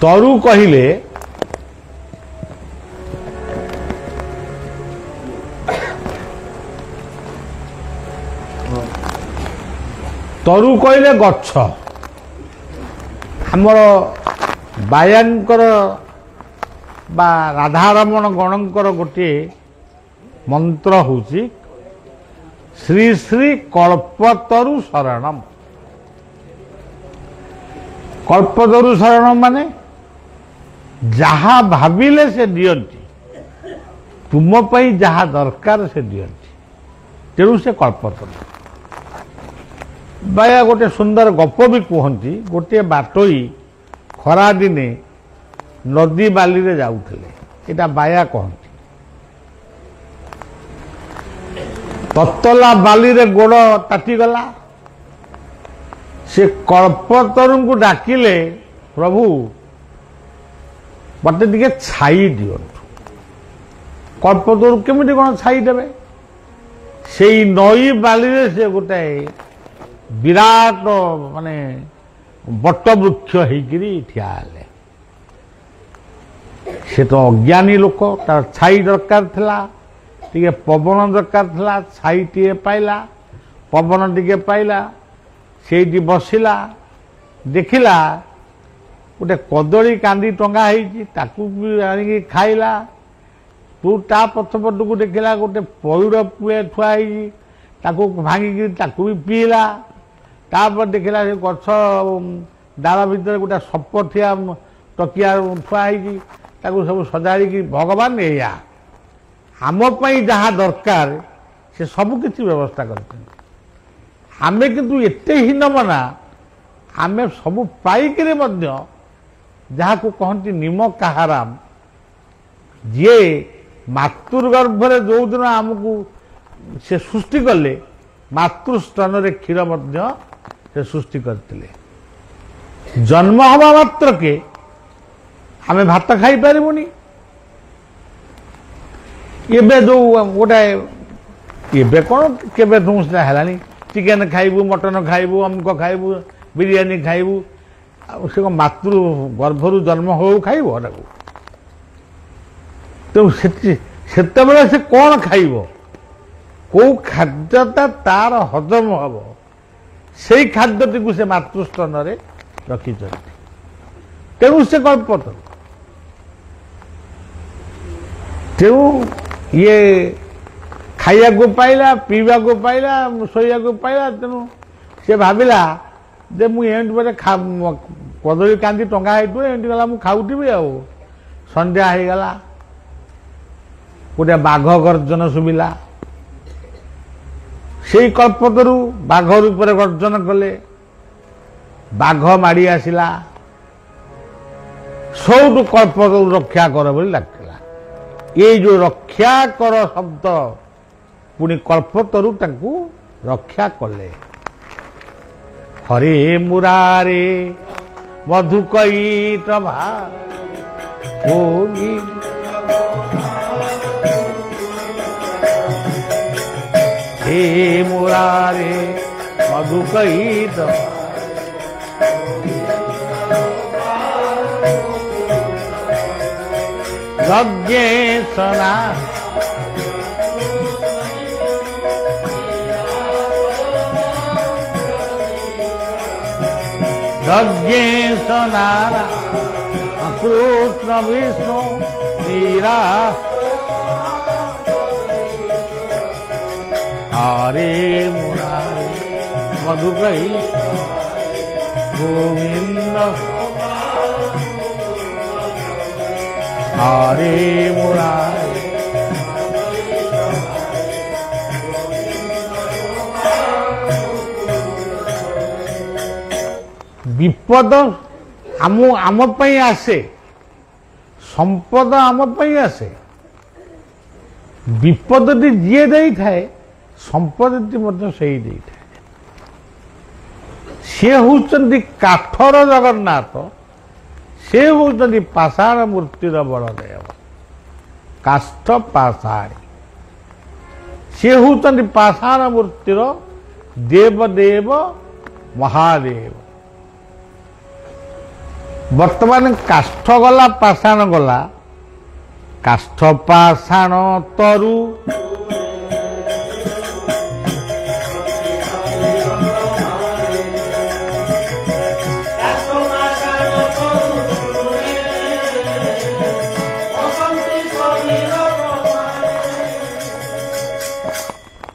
तरु कहले तरु कहले गच्छ आमर बायांकर बा राधारमण गणंकर गोटे मंत्र होची श्री श्री कल्पतरु शरणम कल्पतरु शरणम माने जहा भाविले से दियंती तुम पई जहा दरकार से दियंती ତେଣୁ ସେ କଳ୍ପତରୁ। ବାୟା ଗୋଟେ ସୁନ୍ଦର ଗପ ବି କୁହନ୍ତି। ଗୋଟିଏ ବାଟୋଇ ଖରାଦିନେ ନଦୀ ବାଲିରେ ଯାଉଥିଲେ, ଏଇଟା ବାୟା କହନ୍ତି। ତତଲା ବାଲିରେ ଗୋଡ଼ ତାତିଗଲା। ସେ କଳ୍ପତରୁଙ୍କୁ ଡାକିଲେ, ପ୍ରଭୁ ମୋତେ ଟିକେ ଛାଇ ଦିଅନ୍ତୁ। କଳ୍ପତରୁ କେମିତି କ'ଣ ଛାଇ ଦେବେ? ସେଇ ନଈ ବାଲିରେ ସେ ଗୋଟାଏ ବିରାଟ ମାନେ ବଟବୃକ୍ଷ ହେଇକିରି ଠିଆ ହେଲେ। ସେ ତ ଅଜ୍ଞାନୀ ଲୋକ, ତାର ଛାଇ ଦରକାର ଥିଲା, ଟିକେ ପବନ ଦରକାର ଥିଲା। ଛାଇଟିଏ ପାଇଲା, ପବନ ଟିକେ ପାଇଲା, ସେଇଠି ବସିଲା। ଦେଖିଲା ଗୋଟେ କଦଳୀ କାନ୍ଦି ଟଙ୍ଗା ହେଇଛି, ତାକୁ ବି ଆଣିକି ଖାଇଲା। ତୁ ତା ପଛପଟକୁ ଦେଖିଲା ଗୋଟେ ପଇଡ଼ ପୁଏ ଥୁଆ ହେଇଛି, ତାକୁ ଭାଙ୍ଗିକି ତାକୁ ବି ପିଇଲା। ତାପରେ ଦେଖିଲା ସେ ଗଛ ଡାଳ ଭିତରେ ଗୋଟେ ସପଠିଆ ତକିଆ ଥୁଆ ହେଇଛି, ତାକୁ ସବୁ ସଜାଡ଼ିକି ଭଗବାନ ଏଇଆ ଆମ ପାଇଁ ଯାହା ଦରକାର ସେ ସବୁ କିଛି ବ୍ୟବସ୍ଥା କରିଛନ୍ତି। ଆମେ କିନ୍ତୁ ଏତେ ହୀନମନା, ଆମେ ସବୁ ପାଇକିରି ମଧ୍ୟ ଯାହାକୁ କହନ୍ତି ନିମକ ହାରାମ, ଯିଏ ମାତୃଗର୍ଭରେ ଯେଉଁଦିନ ଆମକୁ ସେ ସୃଷ୍ଟି କଲେ, ମାତୃସ୍ତନରେ କ୍ଷୀର ମଧ୍ୟ ସେ ସୃଷ୍ଟି କରିଥିଲେ। ଜନ୍ମ ହେବା ମାତ୍ରକେ ଆମେ ଭାତ ଖାଇପାରିବୁନି। ଏବେ ଯେଉଁ ଗୋଟାଏ ଏବେ କ'ଣ କେବେଠୁ ସେଟା ହେଲାଣି, ଚିକେନ ଖାଇବୁ, ମଟନ ଖାଇବୁ, ଅମୁକ ଖାଇବୁ, ବିରିୟାନୀ ଖାଇବୁ। ଆଉ ସେ କ'ଣ ମାତୃ ଗର୍ଭରୁ ଜନ୍ମ ହଉ ଖାଇବ ତାକୁ? ତେଣୁ ସେତେବେଳେ ସେ କ'ଣ ଖାଇବ, କେଉଁ ଖାଦ୍ୟଟା ତାର ହଜମ ହେବ, ସେଇ ଖାଦ୍ୟଟିକୁ ସେ ମାତୃସ୍ତନରେ ରଖିଛନ୍ତି। ତେଣୁ ସେ କଳ୍ପତରୁ। ତେଣୁ ଇଏ ଖାଇବାକୁ ପାଇଲା, ପିଇବାକୁ ପାଇଲା, ଶୋଇବାକୁ ପାଇଲା। ତେଣୁ ସେ ଭାବିଲା ଯେ ମୁଁ ଏମିତି ବୋଧେ କଦଳୀ କାନ୍ଦି ଟଙ୍ଗା ହେଇଥିବ, ଏମିତି ଗଲା ମୁଁ ଖାଉଥିବି। ଆଉ ସନ୍ଧ୍ୟା ହେଇଗଲା, ଗୋଟେ ବାଘ ଗର୍ଜନ ଶୁଭିଲା। ସେଇ କଳ୍ପତରୁ ବାଘ ରୂପରେ ଗର୍ଜନ କଲେ। ବାଘ ମାଡ଼ି ଆସିଲା, ସଉଠୁ କଳ୍ପତରୁ ରକ୍ଷା କର ବୋଲି ଡାକିଲା। ଏଇ ଯୋଉ ରକ୍ଷା କର ଶବ୍ଦ ପୁଣି କଳ୍ପତରୁ ତାଙ୍କୁ ରକ୍ଷା କଲେ। ହରେ ମୁରାରେ ମଧୁକୈଟ ଭୋଗୀ हे मुरारे मधुकैट यज्ञेशना यज्ञेशनारा कृष्ण विष्णु नीरा हरे मुरारे मधुकैट गोविंद हरे मुरारे विपद आम पई आसे, संपद आम पई आसे। विपदटी जी दे थाए, संपदटी मध्य सही दे थाए। सी होउचंदी काठर जगन्नाथ, से होउचंदी पाषाण मूर्तिर बलदेव। काष्ठ पाषाणी, से होउचंदी पाषाण मूर्तिर देवदेव महादेव। वर्तमान काष्ठ गला, पाषाण गला। काष्ठ पाषाण तरु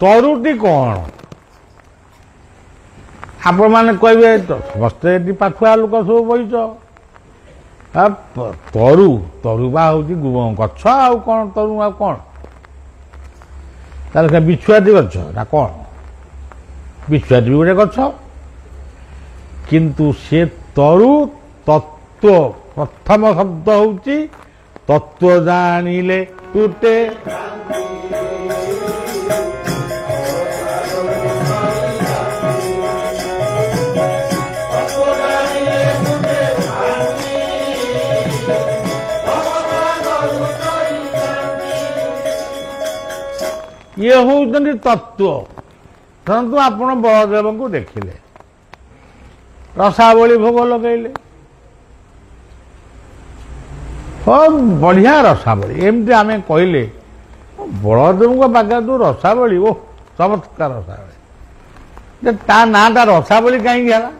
तरुटी कौन आपण मैंने कहे समस्ते पाखुआ लोक सब बहीच तरु तरु बा हूँ गछ आउ कौन तरु आ कौन ତାହେଲେ ବିଛୁଆତି ଗଛ ନା କ'ଣ? ବିଛୁଆତି ବି ଗୋଟେ ଗଛ, କିନ୍ତୁ ସେ ତରୁ ତତ୍ତ୍ୱ, ପ୍ରଥମ ଶବ୍ଦ ହଉଛି ତତ୍ତ୍ୱ ଜାଣିଲେ ତୁଟେ। ଇଏ ହଉଛନ୍ତି ତତ୍ତ୍ୱ। ଧରନ୍ତୁ ଆପଣ ବଳଦେବଙ୍କୁ ଦେଖିଲେ, ରସାବଳି ଭୋଗ ଲଗେଇଲେ, ବଢିଆ ରସାବଳି, ଏମିତି ଆମେ କହିଲେ ବଳଦେବଙ୍କ ପାଖରେ ତୁ ରସାବଳି, ଓ ଚମତ୍କାର ରସାବଳି, ଯେ ତା ନାଁଟା ରସାବଳି କାହିଁକି ହେଲା,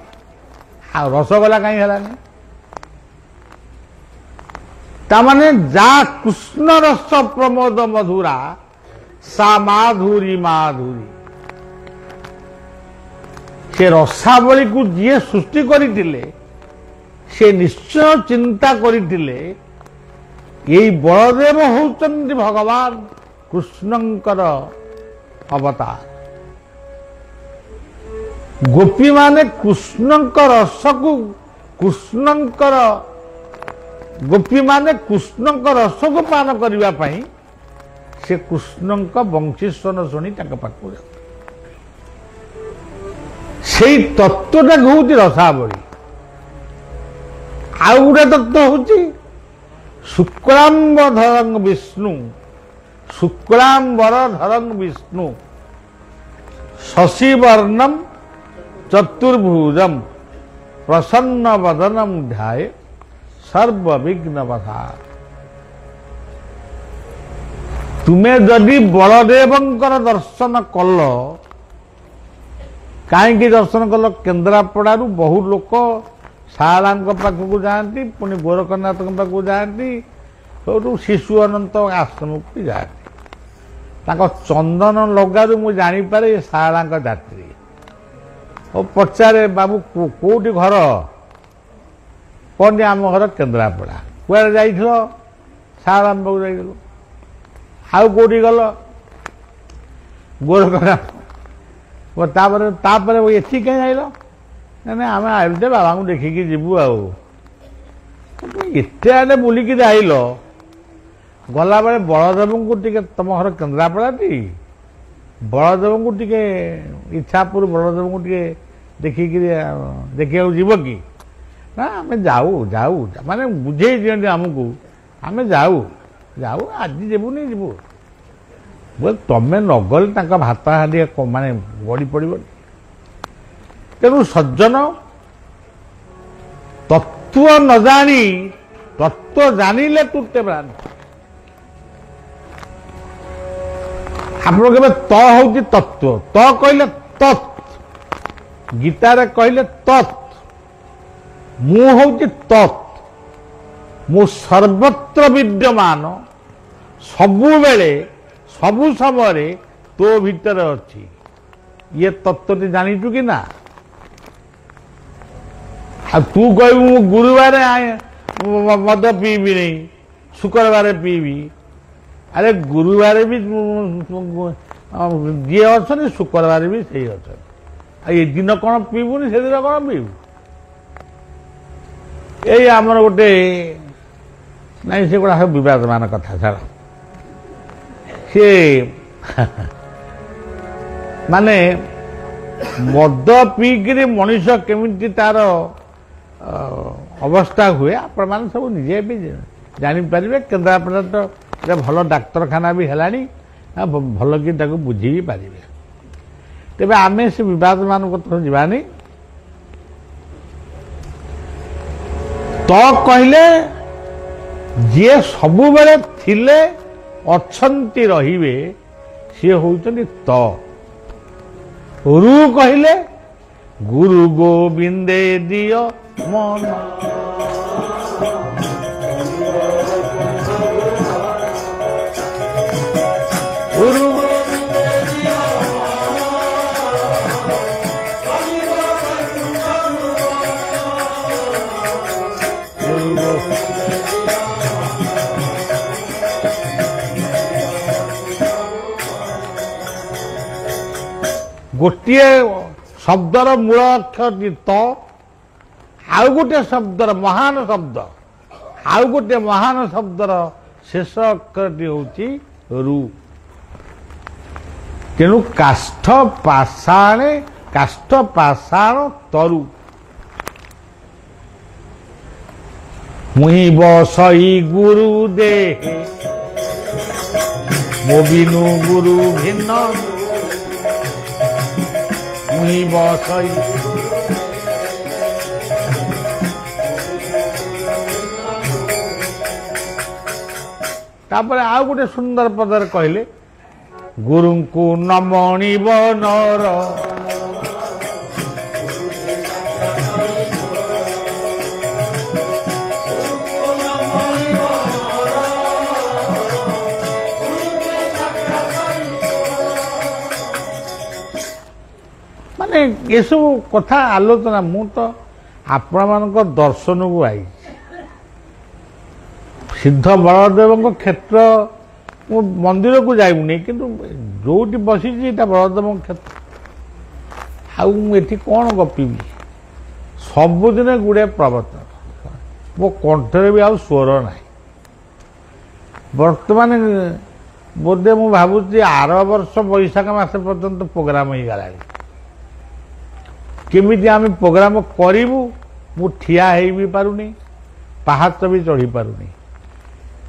ଆଉ ରସଗୋଲା କାହିଁକି ହେଲାନି? ତାମାନେ ଯା କୃଷ୍ଣ ରସ ପ୍ରମୋଦ ମଧୁରା ସା ମାଧୁରୀ ମାଧୁରୀ। ସେ ରସାବଳୀକୁ ଯିଏ ସୃଷ୍ଟି କରିଥିଲେ ସେ ନିଶ୍ଚୟ ଚିନ୍ତା କରିଥିଲେ ଏଇ ବଳଦେବ ହେଉଛନ୍ତି ଭଗବାନ କୃଷ୍ଣଙ୍କର ଅବତାର। ଗୋପୀମାନେ କୃଷ୍ଣଙ୍କ ରସକୁ ଗୋପୀମାନେ କୃଷ୍ଣଙ୍କ ରସକୁ ପାନ କରିବା ପାଇଁ ସେ କୃଷ୍ଣଙ୍କ ବଂଶୀସ୍ୱନ ଶୁଣି ତାଙ୍କ ପାଖକୁ ଯାଉ। ସେଇ ତତ୍ତ୍ୱଟାକୁ ହେଉଛି ରସାବଳୀ। ଆଉ ଗୋଟେ ତତ୍ତ୍ୱ ହେଉଛି ଶୁକ୍ଳାମ୍ବରଧରଂ ବିଷ୍ଣୁ, ଶୁକ୍ଳାମ୍ବରଧରଂ ବିଷ୍ଣୁ ଶଶିବର୍ଣ୍ଣଂ ଚତୁର୍ଭୁଜଂ ପ୍ରସନ୍ନ ବଦନଂ ଧ୍ୟାୟେ ସର୍ବବିଘ୍ନପଥା। ତୁମେ ଯଦି ବଳଦେବଙ୍କର ଦର୍ଶନ କଲ, କାହିଁକି ଦର୍ଶନ କଲ? କେନ୍ଦ୍ରାପଡ଼ାରୁ ବହୁ ଲୋକ ଶାରଳାଙ୍କ ପାଖକୁ ଯାଆନ୍ତି, ପୁଣି ଗୋରଖନାଥଙ୍କ ପାଖକୁ ଯାଆନ୍ତି, ସେଇଠୁ ଶିଶୁ ଅନନ୍ତ ଆଶ୍ରମକୁ ଯାଆନ୍ତି। ତାଙ୍କ ଚନ୍ଦନ ଲଗାରୁ ମୁଁ ଜାଣିପାରେ ଏ ଶାରଳାଙ୍କ ଯାତ୍ରୀ। ଓ ପଚାରେ, ବାବୁ କୋଉଠି ଘର? କହନ୍ତି ଆମ ଘର କେନ୍ଦ୍ରାପଡ଼ା। କୁଆଡ଼େ ଯାଇଥିଲ? ଶାରଳାଙ୍କ ପାଖକୁ ଯାଇଥିଲ। ଆଉ କୋଉଠି ଗଲ? ଗୋରଖନାଥ। ତାପରେ ଏଠି କାହିଁ ଆଇଲ? ନା ଆମେ ଆଇଲୁ ଯେ ବାବାଙ୍କୁ ଦେଖିକି ଯିବୁ। ଆଉ ଏତେ ଆଡ଼େ ବୁଲିକି ଆଇଲ, ଗଲାବେଳେ ବଳଦେବଙ୍କୁ ଟିକେ, ତମ ଘର କେନ୍ଦ୍ରାପଡ଼ାଟି, ବଳଦେବଙ୍କୁ ଟିକେ ଇଚ୍ଛାପୁର ବଳଦେବଙ୍କୁ ଟିକେ ଦେଖିବାକୁ ଯିବ କି? ନା ଆମେ ଯାଉ ମାନେ ବୁଝେଇ ଦିଅନ୍ତି ଆମକୁ, ଆମେ ଯାଉ ଆଜି ଯିବୁନି, ଯିବୁ। ବୋଲେ ତମେ ନଗଲେ ତାଙ୍କ ଭାତ ହାଣ୍ଡି ମାନେ ଗଡ଼ି ପଡ଼ିବନି। ତେଣୁ ସଜ୍ଜନ ତତ୍ତ୍ୱ ନ ଜାଣି, ତତ୍ତ୍ୱ ଜାଣିଲେ ତୁଟେ ଭ୍ରାନ୍ତି। ଆପଣ କେବେ ତ ହଉଛି ତତ୍ତ୍ୱ, ତ କହିଲେ ତତ୍, ଗୀତାରେ କହିଲେ ତତ୍, ମୁଁ ହଉଛି ତତ୍, ମୁଁ ସର୍ବତ୍ର ବିଦ୍ୟମାନ, ସବୁବେଳେ ସବୁ ସମୟରେ ତୋ ଭିତରେ ଅଛି। ଇଏ ତତ୍ତ୍ୱଟି ଜାଣିଛୁ କି ନା? ଆଉ ତୁ କହିବୁ ମୁଁ ଗୁରୁବାର ମଦ ପିଇବିନି, ଶୁକ୍ରବାର ପିଇବି। ଆରେ ଗୁରୁବାର ବି ଯିଏ ଅଛନ୍ତି, ଶୁକ୍ରବାର ବି ସେଇ ଅଛନ୍ତି। ଆଉ ଏ ଦିନ କ'ଣ ପିଇବୁନି, ସେଦିନ କ'ଣ ପିଇବୁ? ଏଇ ଆମର ଗୋଟେ ନାଇଁ, ସେଗୁଡ଼ା ସବୁ ବିବାଦମାନ କଥା। ଛାଡ଼, ସେ ମାନେ ମଦ ପିଇକିରି ମଣିଷ କେମିତି ତାର ଅବସ୍ଥା ହୁଏ ଆପଣମାନେ ସବୁ ନିଜେ ବି ଜାଣିପାରିବେ। କେନ୍ଦ୍ରାପଡ଼ାରେ ତ ଭଲ ଡାକ୍ତରଖାନା ବି ହେଲାଣି, ଭଲ କି ତାକୁ ବୁଝି ବି ପାରିବେ। ତେବେ ଆମେ ସେ ବିବାଦମାନଙ୍କ କଥା ଯିବାନି। ତ କହିଲେ ଯିଏ ସବୁବେଳେ ଥିଲେ, ଅଛନ୍ତି, ରହିବେ, ସିଏ ହଉଛନ୍ତି ତ। ରୁ କହିଲେ ଗୁରୁ ଗୋବିନ୍ଦେ ଦିଅ ମନ। ଗୁରୁ ଗୋଟିଏ ଶବ୍ଦର ମୂଳ ଅକ୍ଷରଟି ତ, ଆଉ ଗୋଟିଏ ଶବ୍ଦର ମହାନ ଶବ୍ଦ, ଆଉ ଗୋଟିଏ ମହାନ ଶବ୍ଦର ଶେଷ ଅକ୍ଷରଟି ହେଉଛି ରୁ। ତେଣୁ କାଷ୍ଠ ପାଷାଣ ତରୁ। ମୁହିଁ ବସଇ ଗୁରୁ ଦେହେ ମୋ ବିନୁ ଗୁରୁ ଭିନ୍ନ। ମୁହିଁ ବସଇ ତାପରେ ଆଉ ଗୋଟେ ସୁନ୍ଦର ପଦରେ କହିଲେ ଗୁରୁଙ୍କୁ ନମଣିବ ନର। ମାନେ ଏସବୁ କଥା ଆଲୋଚନା ମୁଁ ତ ଆପଣମାନଙ୍କ ଦର୍ଶନକୁ ଆଇଛି। ସିଦ୍ଧ ବଳଦେବଙ୍କ କ୍ଷେତ୍ର ମୁଁ ମନ୍ଦିରକୁ ଯାଉନି, କିନ୍ତୁ ଯୋଉଠି ବସିଛି ଏଇଟା ବଳଦେବଙ୍କ କ୍ଷେତ୍ର। ଆଉ ମୁଁ ଏଠି କ'ଣ ଗପିବି? ସବୁଦିନ ଗୁଡ଼େ ପ୍ରବଚନ, ମୋ କଣ୍ଠରେ ବି ଆଉ ସ୍ୱର ନାହିଁ। ବର୍ତ୍ତମାନ ବୋଧେ ମୁଁ ଭାବୁଛି ଆର ବର୍ଷ ବୈଶାଖ ମାସ ପର୍ଯ୍ୟନ୍ତ ପ୍ରୋଗ୍ରାମ ହେଇଗଲାଣି। କେମିତି ଆମେ ପ୍ରୋଗ୍ରାମ କରିବୁ ମୁଁ ଠିଆ ହେଇ ବି ପାରୁନି, ପାହାଚ ବି ଚଢ଼ି ପାରୁନି।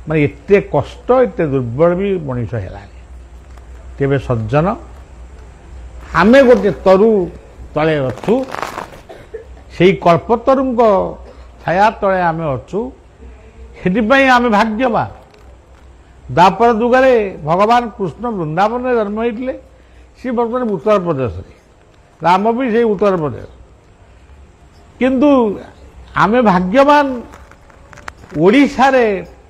ମାନେ ଏତେ କଷ୍ଟ, ଏତେ ଦୁର୍ବଳ ବି ମଣିଷ ହେଲାଣି। ତେବେ ସଜ୍ଜନ, ଆମେ ଗୋଟେ ତରୁ ତଳେ ଅଛୁ, ସେଇ କଳ୍ପତରୁଙ୍କ ଛାୟା ତଳେ ଆମେ ଅଛୁ। ସେଥିପାଇଁ ଆମେ ଭାଗ୍ୟବାନ। ଦ୍ୱାପର ଯୁଗରେ ଭଗବାନ କୃଷ୍ଣ ବୃନ୍ଦାବନରେ ଜନ୍ମ ହେଇଥିଲେ, ସେ ବର୍ତ୍ତମାନ ଉତ୍ତରପ୍ରଦେଶରେ, ରାମ ବି ସେଇ ଉତ୍ତରପ୍ରଦେଶ। କିନ୍ତୁ ଆମେ ଭାଗ୍ୟବାନ, ଓଡ଼ିଶାରେ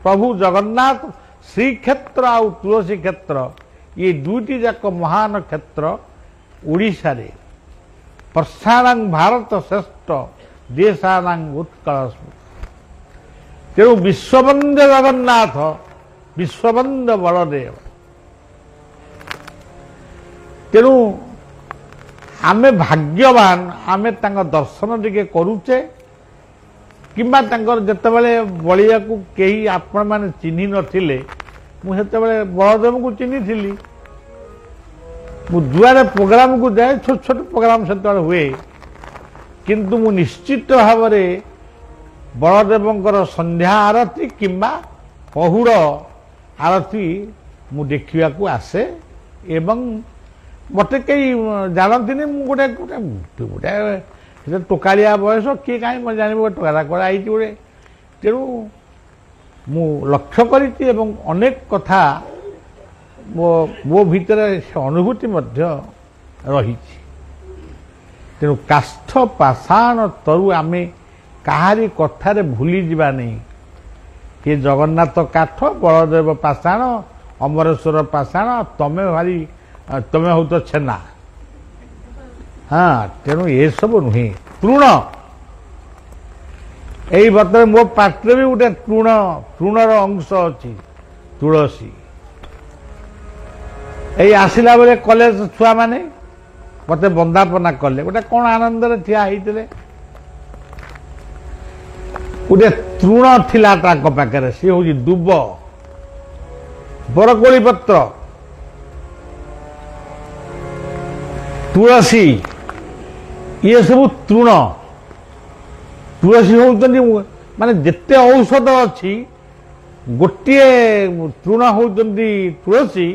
ପ୍ରଭୁ ଜଗନ୍ନାଥ ଶ୍ରୀକ୍ଷେତ୍ର ଆଉ ତୁଳସୀ କ୍ଷେତ୍ର, ଏ ଦୁଇଟି ଯାକ ମହାନ କ୍ଷେତ୍ର ଓଡ଼ିଶାରେ। ବର୍ଷାଣାଂ ଭାରତ ଶ୍ରେଷ୍ଠ ଦେଶାନାଂ ଉତ୍କଳ ସ୍ମୃତି। ତେଣୁ ବିଶ୍ୱବନ୍ଦେ ଜଗନ୍ନାଥ, ବିଶ୍ୱବନ୍ଦେ ବଳଦେବ। ତେଣୁ ଆମେ ଭାଗ୍ୟବାନ, ଆମେ ତାଙ୍କ ଦର୍ଶନ ଟିକେ କରୁଛେ। କିମ୍ବା ତାଙ୍କର ଯେତେବେଳେ ବଳିବାକୁ କେହି ଆପଣମାନେ ଚିହ୍ନି ନଥିଲେ, ମୁଁ ସେତେବେଳେ ବଳଦେବଙ୍କୁ ଚିହ୍ନିଥିଲି। ମୁଁ ଯୁଆଡ଼େ ପ୍ରୋଗ୍ରାମକୁ ଯାଏ, ଛୋଟ ଛୋଟ ପ୍ରୋଗ୍ରାମ ସେତେବେଳେ ହୁଏ, କିନ୍ତୁ ମୁଁ ନିଶ୍ଚିତ ଭାବରେ ବଳଦେବଙ୍କର ସନ୍ଧ୍ୟା ଆରତୀ କିମ୍ବା ପହୁଡ଼ ଆରତୀ ମୁଁ ଦେଖିବାକୁ ଆସେ। ଏବଂ ମୋତେ କେହି ଜାଣନ୍ତିନି, ମୁଁ ଗୋଟେ ଟୋକାଳିଆ ବୟସ, କିଏ କାହିଁ ମୁଁ ଜାଣିବ ଟୋକାଟା କୁଆଡ଼େ ଆଇଛି ଗୋଟେ। ତେଣୁ ମୁଁ ଲକ୍ଷ୍ୟ କରିଛି ଏବଂ ଅନେକ କଥା ମୋ ଭିତରେ ସେ ଅନୁଭୂତି ମଧ୍ୟ ରହିଛି। ତେଣୁ କାଷ୍ଠ ପାଷାଣ ତରୁ ଆମେ କାହାରି କଥାରେ ଭୁଲିଯିବା ନାହିଁ। କିଏ ଜଗନ୍ନାଥ କାଠ, ବଳଦେବ ପାଷାଣ, ଅମରେଶ୍ୱର ପାଷାଣ, ତମେ ହଉଛ ଛେନା। ହଁ, ତେଣୁ ଏସବୁ ନୁହେଁ, ତୃଣ। ଏଇ ବର୍ତ୍ତମାନ ମୋ ପାଟିରେ ବି ଗୋଟେ ତୃଣର ଅଂଶ ଅଛି, ତୁଳସୀ। ଏଇ ଆସିଲା ବେଳେ କଲେଜ ଛୁଆମାନେ ମତେ ବନ୍ଦାପନା କଲେ, ଗୋଟେ କ'ଣ ଆନନ୍ଦରେ ଠିଆ ହେଇଥିଲେ। ଗୋଟେ ତୃଣ ଥିଲା ତାଙ୍କ ପାଖରେ, ସେ ହଉଛି ଦୁବ, ବରକୋଳି ପତ୍ର, ତୁଳସୀ, ଇଏ ସବୁ ତୃଣ। ତୁଳସୀ ହଉଛନ୍ତି ମାନେ ଯେତେ ଔଷଧ ଅଛି, ଗୋଟିଏ ତୃଣ ହଉଛନ୍ତି ତୁଳସୀ,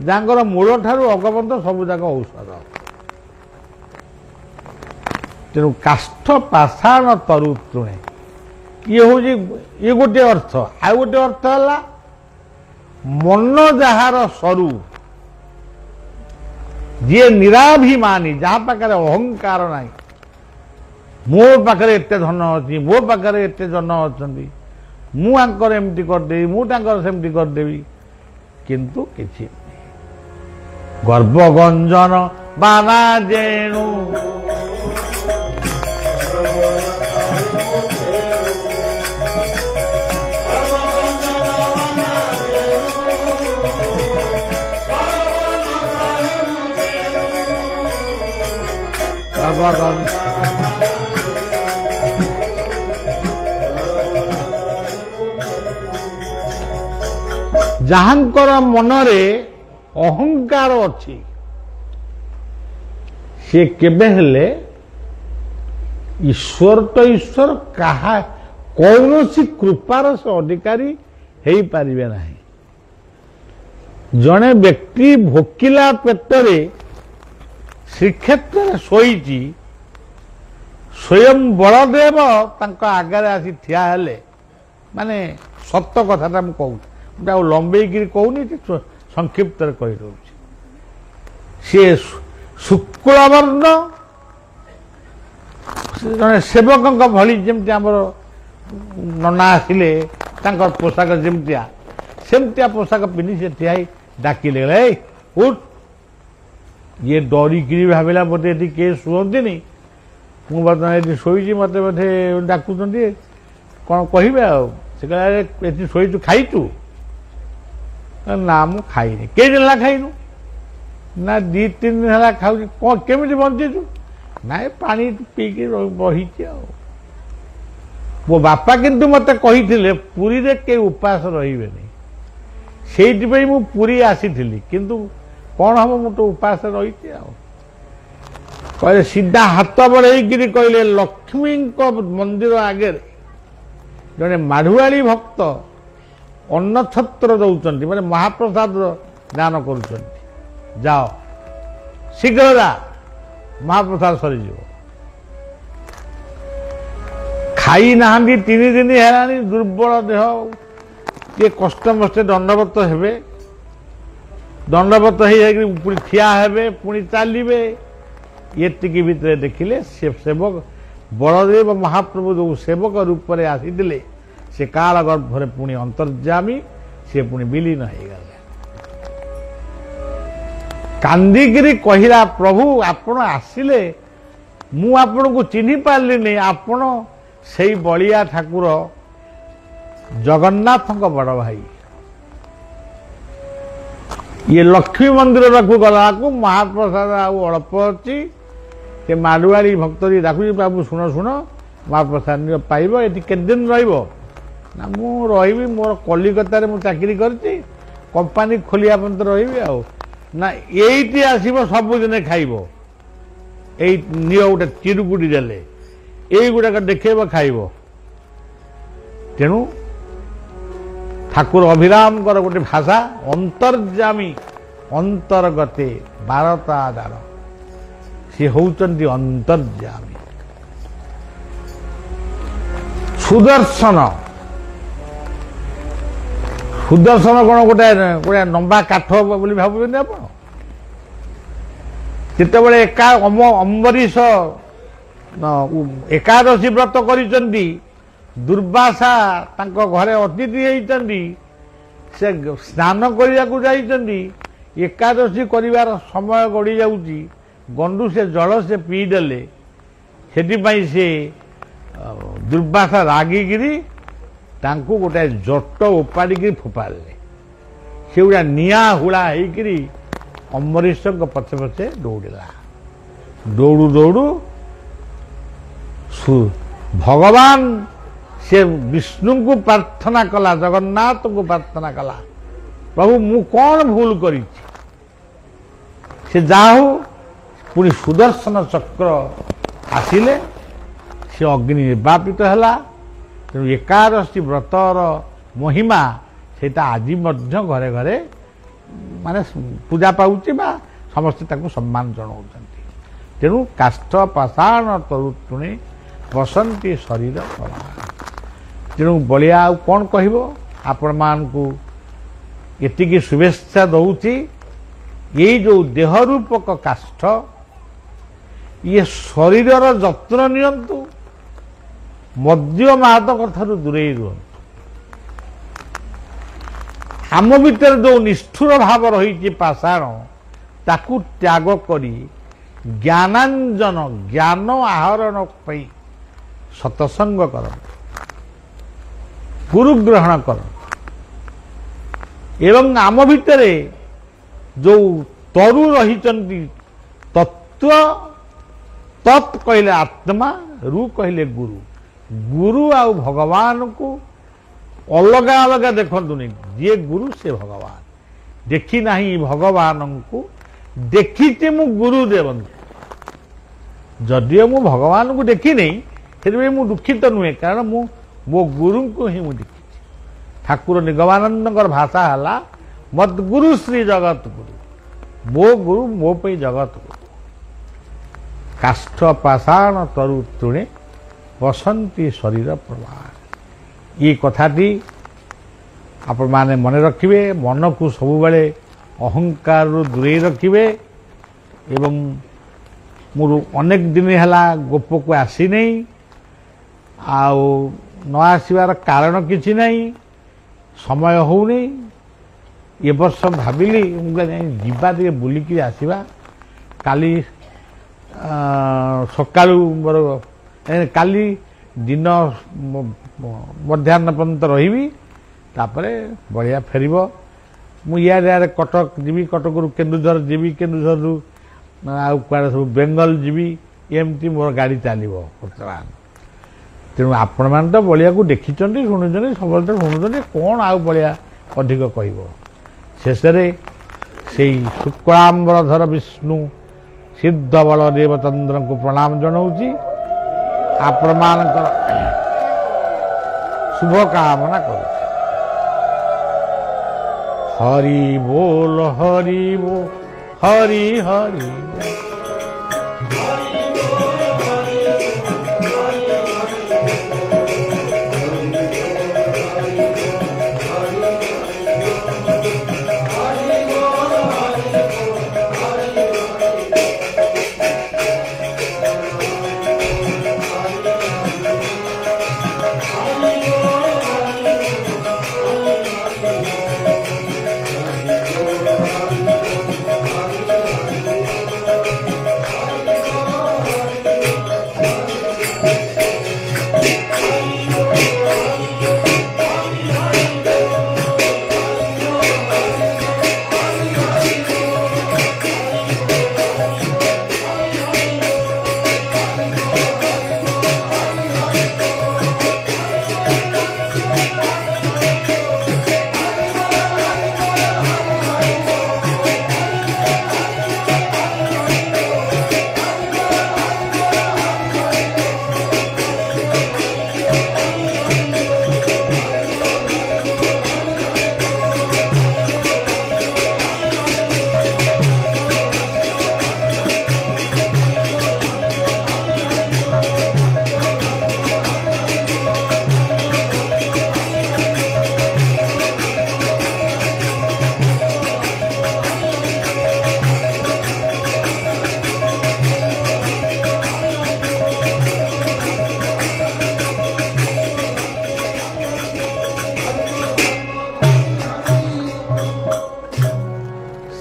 ଯାଙ୍କର ମୂଳ ଠାରୁ ଅଗପର୍ଯ୍ୟନ୍ତ ସବୁ ଯାକ ଔଷଧ। ତେଣୁ କାଷ୍ଠ ପାଷାଣ ତରୁ ତୃଣେ, ଇଏ ଗୋଟିଏ ଅର୍ଥ। ଆଉ ଗୋଟିଏ ଅର୍ଥ ହେଲା ମନ ଯାହାର ସରୁ, ଯିଏ ନିରାଭିମାନୀ, ଯାହା ପାଖରେ ଅହଙ୍କାର ନାହିଁ। ମୋ ପାଖରେ ଏତେ ଧନ ଅଛି, ମୋ ପାଖରେ ଏତେ ଜନ ଅଛନ୍ତି, ମୁଁ ଆଙ୍କର ଏମିତି କରିଦେବି, ମୁଁ ତାଙ୍କର ସେମିତି କରିଦେବି, କିନ୍ତୁ କିଛି ନାହିଁ। ଗର୍ଭଗଞ୍ଜନ ବାନା ଯେଣୁ ଯାହାଙ୍କର ମନରେ ଅହଙ୍କାର ଅଛି ସେ କେବେ ହେଲେ ଈଶ୍ୱର ତ ଈଶ୍ୱର କାହା କୌଣସି କୃପାର ସେ ଅଧିକାରୀ ହେଇପାରିବେ ନାହିଁ। ଜଣେ ବ୍ୟକ୍ତି ଭୋକିଲା ପେଟରେ ଶ୍ରୀକ୍ଷେତ୍ରରେ ଶୋଇଛି, ସ୍ୱୟଂ ବଳଦେବ ତାଙ୍କ ଆଗରେ ଆସି ଠିଆ ହେଲେ, ମାନେ ସତ କଥାଟା ମୁଁ କହୁଛି, ମୁଁ ଆଉ ଲମ୍ବେଇକିରି କହୁନି, ସଂକ୍ଷିପ୍ତରେ କହିଦେଉଛି। ସିଏ ଶୁକ୍ଳବର୍ଣ୍ଣ ଜଣେ ସେବକଙ୍କ ଭଳି, ଯେମିତି ଆମର ନନା ଆସିଲେ ତାଙ୍କର ପୋଷାକ ସେମିତିଆ ପୋଷାକ ପିନ୍ଧି ସେ ଠିଆ ହେଇ ଡାକିଲେ, ଏଇ ଉଠ। ଇଏ ଡରିକିରି ଭାବିଲା ବୋଧେ ଏଠି କିଏ ଶୁଅନ୍ତିନି, ମୁଁ ବର୍ତ୍ତମାନ ଏଠି ଶୋଇଛି, ମୋତେ ବୋଧେ ଡାକୁଛନ୍ତି, କ'ଣ କହିବେ ଆଉ। ସେ କହିଲେ ଏଠି ଶୋଇଛୁ, ଖାଇଛୁ? ନା ମୁଁ ଖାଇନି। କେଇ ଦିନ ହେଲା ଖାଇନୁ? ନା 2-3 ଦିନ ହେଲା ଖାଉଛି। କ'ଣ କେମିତି ବଞ୍ଚିଛୁ? ନାଇଁ ପାଣି ପିଇକି ବହିଛି ଆଉ। ମୋ ବାପା କିନ୍ତୁ ମୋତେ କହିଥିଲେ ପୁରୀରେ କେହି ଉପାସ ରହିବେନି, ସେଇଥିପାଇଁ ମୁଁ ପୁରୀ ଆସିଥିଲି, କିନ୍ତୁ କ'ଣ ହବ, ମୁଁ ତ ଉପାସ ରହିଛି ଆଉ। କହିଲେ, ସିଧା ହାତ ବଢ଼େଇକିରି କହିଲେ, ଲକ୍ଷ୍ମୀଙ୍କ ମନ୍ଦିର ଆଗରେ ଜଣେ ମାଢୁଆଳି ଭକ୍ତ ଅନ୍ନଛତ୍ର ଦଉଛନ୍ତି, ମାନେ ମହାପ୍ରସାଦ ଦାନ କରୁଛନ୍ତି, ଯାଅ ଶୀଘ୍ର ଯା, ମହାପ୍ରସାଦ ସରିଯିବ। ଖାଇନାହାନ୍ତି 3 ଦିନ ହେଲାଣି, ଦୁର୍ବଳ ଦେହ, ଟିକେ କଷ୍ଟମଷ୍ଟେ ଦଣ୍ଡବତ ହେବେ, ଦଣ୍ଡବତ ହେଇଯାଇକି ପୁଣି ଠିଆ ହେବେ, ପୁଣି ଚାଲିବେ। ଏତିକି ଭିତରେ ଦେଖିଲେ ସେ ସେବକ ବଳଦେବ ମହାପ୍ରଭୁ ଯେଉଁ ସେବକ ରୂପରେ ଆସିଥିଲେ ସେ କାଳ ଗର୍ଭରେ ପୁଣି ଅନ୍ତର୍ଯାମୀ, ସେ ପୁଣି ବିଲୀନ ହେଇଗଲେ। କାନ୍ଦିକିରି କହିଲା, ପ୍ରଭୁ ଆପଣ ଆସିଲେ, ମୁଁ ଆପଣଙ୍କୁ ଚିହ୍ନି ପାରିଲିନି, ଆପଣ ସେଇ ବଳିଆ ଠାକୁର ଜଗନ୍ନାଥଙ୍କ ବଡ଼ ଭାଇ। ଇଏ ଲକ୍ଷ୍ମୀ ମନ୍ଦିର ପାଖକୁ ଗଲାକୁ ମହାପ୍ରସାଦ ଆଉ ଅଳ୍ପ ଅଛି, ସେ ମାଡୁଆଳି ଭକ୍ତ ଡାକୁଛି, ବାବୁ ଶୁଣ ଶୁଣ, ମହାପ୍ରସାଦ ପାଇବ, ଏଠି କେତେ ଦିନ ରହିବ? ନା ମୁଁ ରହିବି, ମୋର କଲିକତାରେ ମୁଁ ଚାକିରି କରିଛି, କମ୍ପାନୀ ଖୋଲିବା ପର୍ଯ୍ୟନ୍ତ ରହିବି ଆଉ। ନା ଏଇଠି ଆସିବ, ସବୁଦିନେ ଖାଇବ, ଏଇ ନିଅ ଗୋଟେ ଚିରୁକୁଟି ଦେଲେ, এইগুড়াক দেখেব খাইব। তেণু ঠাকুর অভিরামকর গোটে ভাষা, অন্তর্যামী অন্তর্গতে বারতা দ্বার, সে হচ্ছেন অন্তর্যামী। সুদর্শন, সুদর্শন কোণ গোটে গোটে লম্বা কাঠ বলে ভাবুছেন আপন? যেতবে একা অম্বরীশ ଏକାଦଶୀ ବ୍ରତ କରିଛନ୍ତି, ଦୁର୍ବାସା ତାଙ୍କ ଘରେ ଅତିଥି ହେଇଛନ୍ତି, ସେ ସ୍ନାନ କରିବାକୁ ଯାଇଛନ୍ତି, ଏକାଦଶୀ କରିବାର ସମୟ ଗଡ଼ି ଯାଉଛି, ଗଣ୍ଡୁ ସେ ଜଳ ସେ ପିଇଦେଲେ, ସେଥିପାଇଁ ସେ ଦୁର୍ବାସା ରାଗିକିରି ତାଙ୍କୁ ଗୋଟାଏ ଜଟ ଉପାଡ଼ିକିରି ଫୋପାଡ଼ିଲେ। ସେଗୁଡ଼ା ନିଆଁ ହୁଳା ହେଇକିରି ଅମ୍ବରୀଶଙ୍କ ପଛେ ପଛେ ଦୌଡ଼ିଲା। ଦୌଡ଼ୁ ଦୌଡ଼ୁ ଭଗବାନ ସେ ବିଷ୍ଣୁଙ୍କୁ ପ୍ରାର୍ଥନା କଲା, ଜଗନ୍ନାଥଙ୍କୁ ପ୍ରାର୍ଥନା କଲା, ପ୍ରଭୁ ମୁଁ କ'ଣ ଭୁଲ କରିଛି? ସେ ଯାହା ହଉ ପୁଣି ସୁଦର୍ଶନ ଚକ୍ର ଆସିଲେ, ସେ ଅଗ୍ନି ନିର୍ବାପିତ ହେଲା। ତେଣୁ ଏକାଦଶୀ ବ୍ରତର ମହିମା ସେଇଟା ଆଜି ମଧ୍ୟ ଘରେ ଘରେ ମାନେ ପୂଜା ପାଉଛି ବା ସମସ୍ତେ ତାକୁ ସମ୍ମାନ ଜଣାଉଛନ୍ତି। ତେଣୁ କାଷ୍ଠ ପାଷାଣ ତରୁତୁଣୀ ବସନ୍ତି ଶରୀର ପ୍ରମାଣ। ତେଣୁ ବଳିଆ ଆଉ କ'ଣ କହିବ? ଆପଣମାନଙ୍କୁ ଏତିକି ଶୁଭେଚ୍ଛା ଦଉଛି। ଏଇ ଯେଉଁ ଦେହରୂପକ କାଷ୍ଠ, ଇଏ ଶରୀରର ଯତ୍ନ ନିଅନ୍ତୁ, ମଦ୍ୟ ମାଦକ ଠାରୁ ଦୂରେଇ ରୁହନ୍ତୁ। ଆମ ଭିତରେ ଯେଉଁ ନିଷ୍ଠୁର ଭାବ ରହିଛି ପାଷାଣ, ତାକୁ ତ୍ୟାଗ କରି ଜ୍ଞାନାଞ୍ଜନ, ଜ୍ଞାନ ଆହରଣ ପାଇଁ ସତସଙ୍ଗ କରନ୍ତୁ, ଗୁରୁ ଗ୍ରହଣ କରନ୍ତୁ। ଏବଂ ଆମ ଭିତରେ ଯେଉଁ ତରୁ ରହିଛନ୍ତି ତତ୍ତ୍ୱ तत् कहले आत्मा रु कहले गुरु गुरु आउ भगवान को अलग अलग देखनी जी गुरु से भगवान देखी नहीं भगवान को देखी मु गुरुदेव जदियो मु भगवान को देखी नहीं फिर भी मु दुखित नुहे कारण मो गुरु को ही मु देखी ठाकुर निगमानंद भाषा है मद्गुरु श्री जगत गुरु मो पे जगत गुरु काष्ठ पाषाण तरु तृणे बसंती शरीर प्रभार ये कथाटी आपण माने मन रखिए मन को सब बेले अहंकार दूरे रखिए एवं मोर अनेक दिन है गोप को आसी नहीं आउ न आसबार कारण किसी नहीं समय होनी ये वर्ष भाविली जीवा दिए बुलिकी आसवा काली सकाळू मोर काली दिन मध्याह्न पर्यंत रही तापरे बढ़िया फेर मुझे कटक जीवी कटक केन्दुझर जीवी केन्दुझर आड़े सब बेंगल जीवी एमती मोर गाड़ी चलो बर्तमान तेणु आपण मैंने तो बलिया को देखी शुणी सब शुणुं कौन आउ बलिया अधिक कह शेष से शुक्लांबरधर विष्णु सिद्ध बल देवचंद्र को प्रणाम जनाऊँगी आपण मान शुभ कामना कर हरि बोल हरि बोल हरि हरि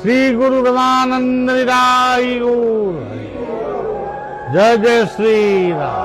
श्री गुरु ब्रह्मानंद निराई जय जय श्री राम।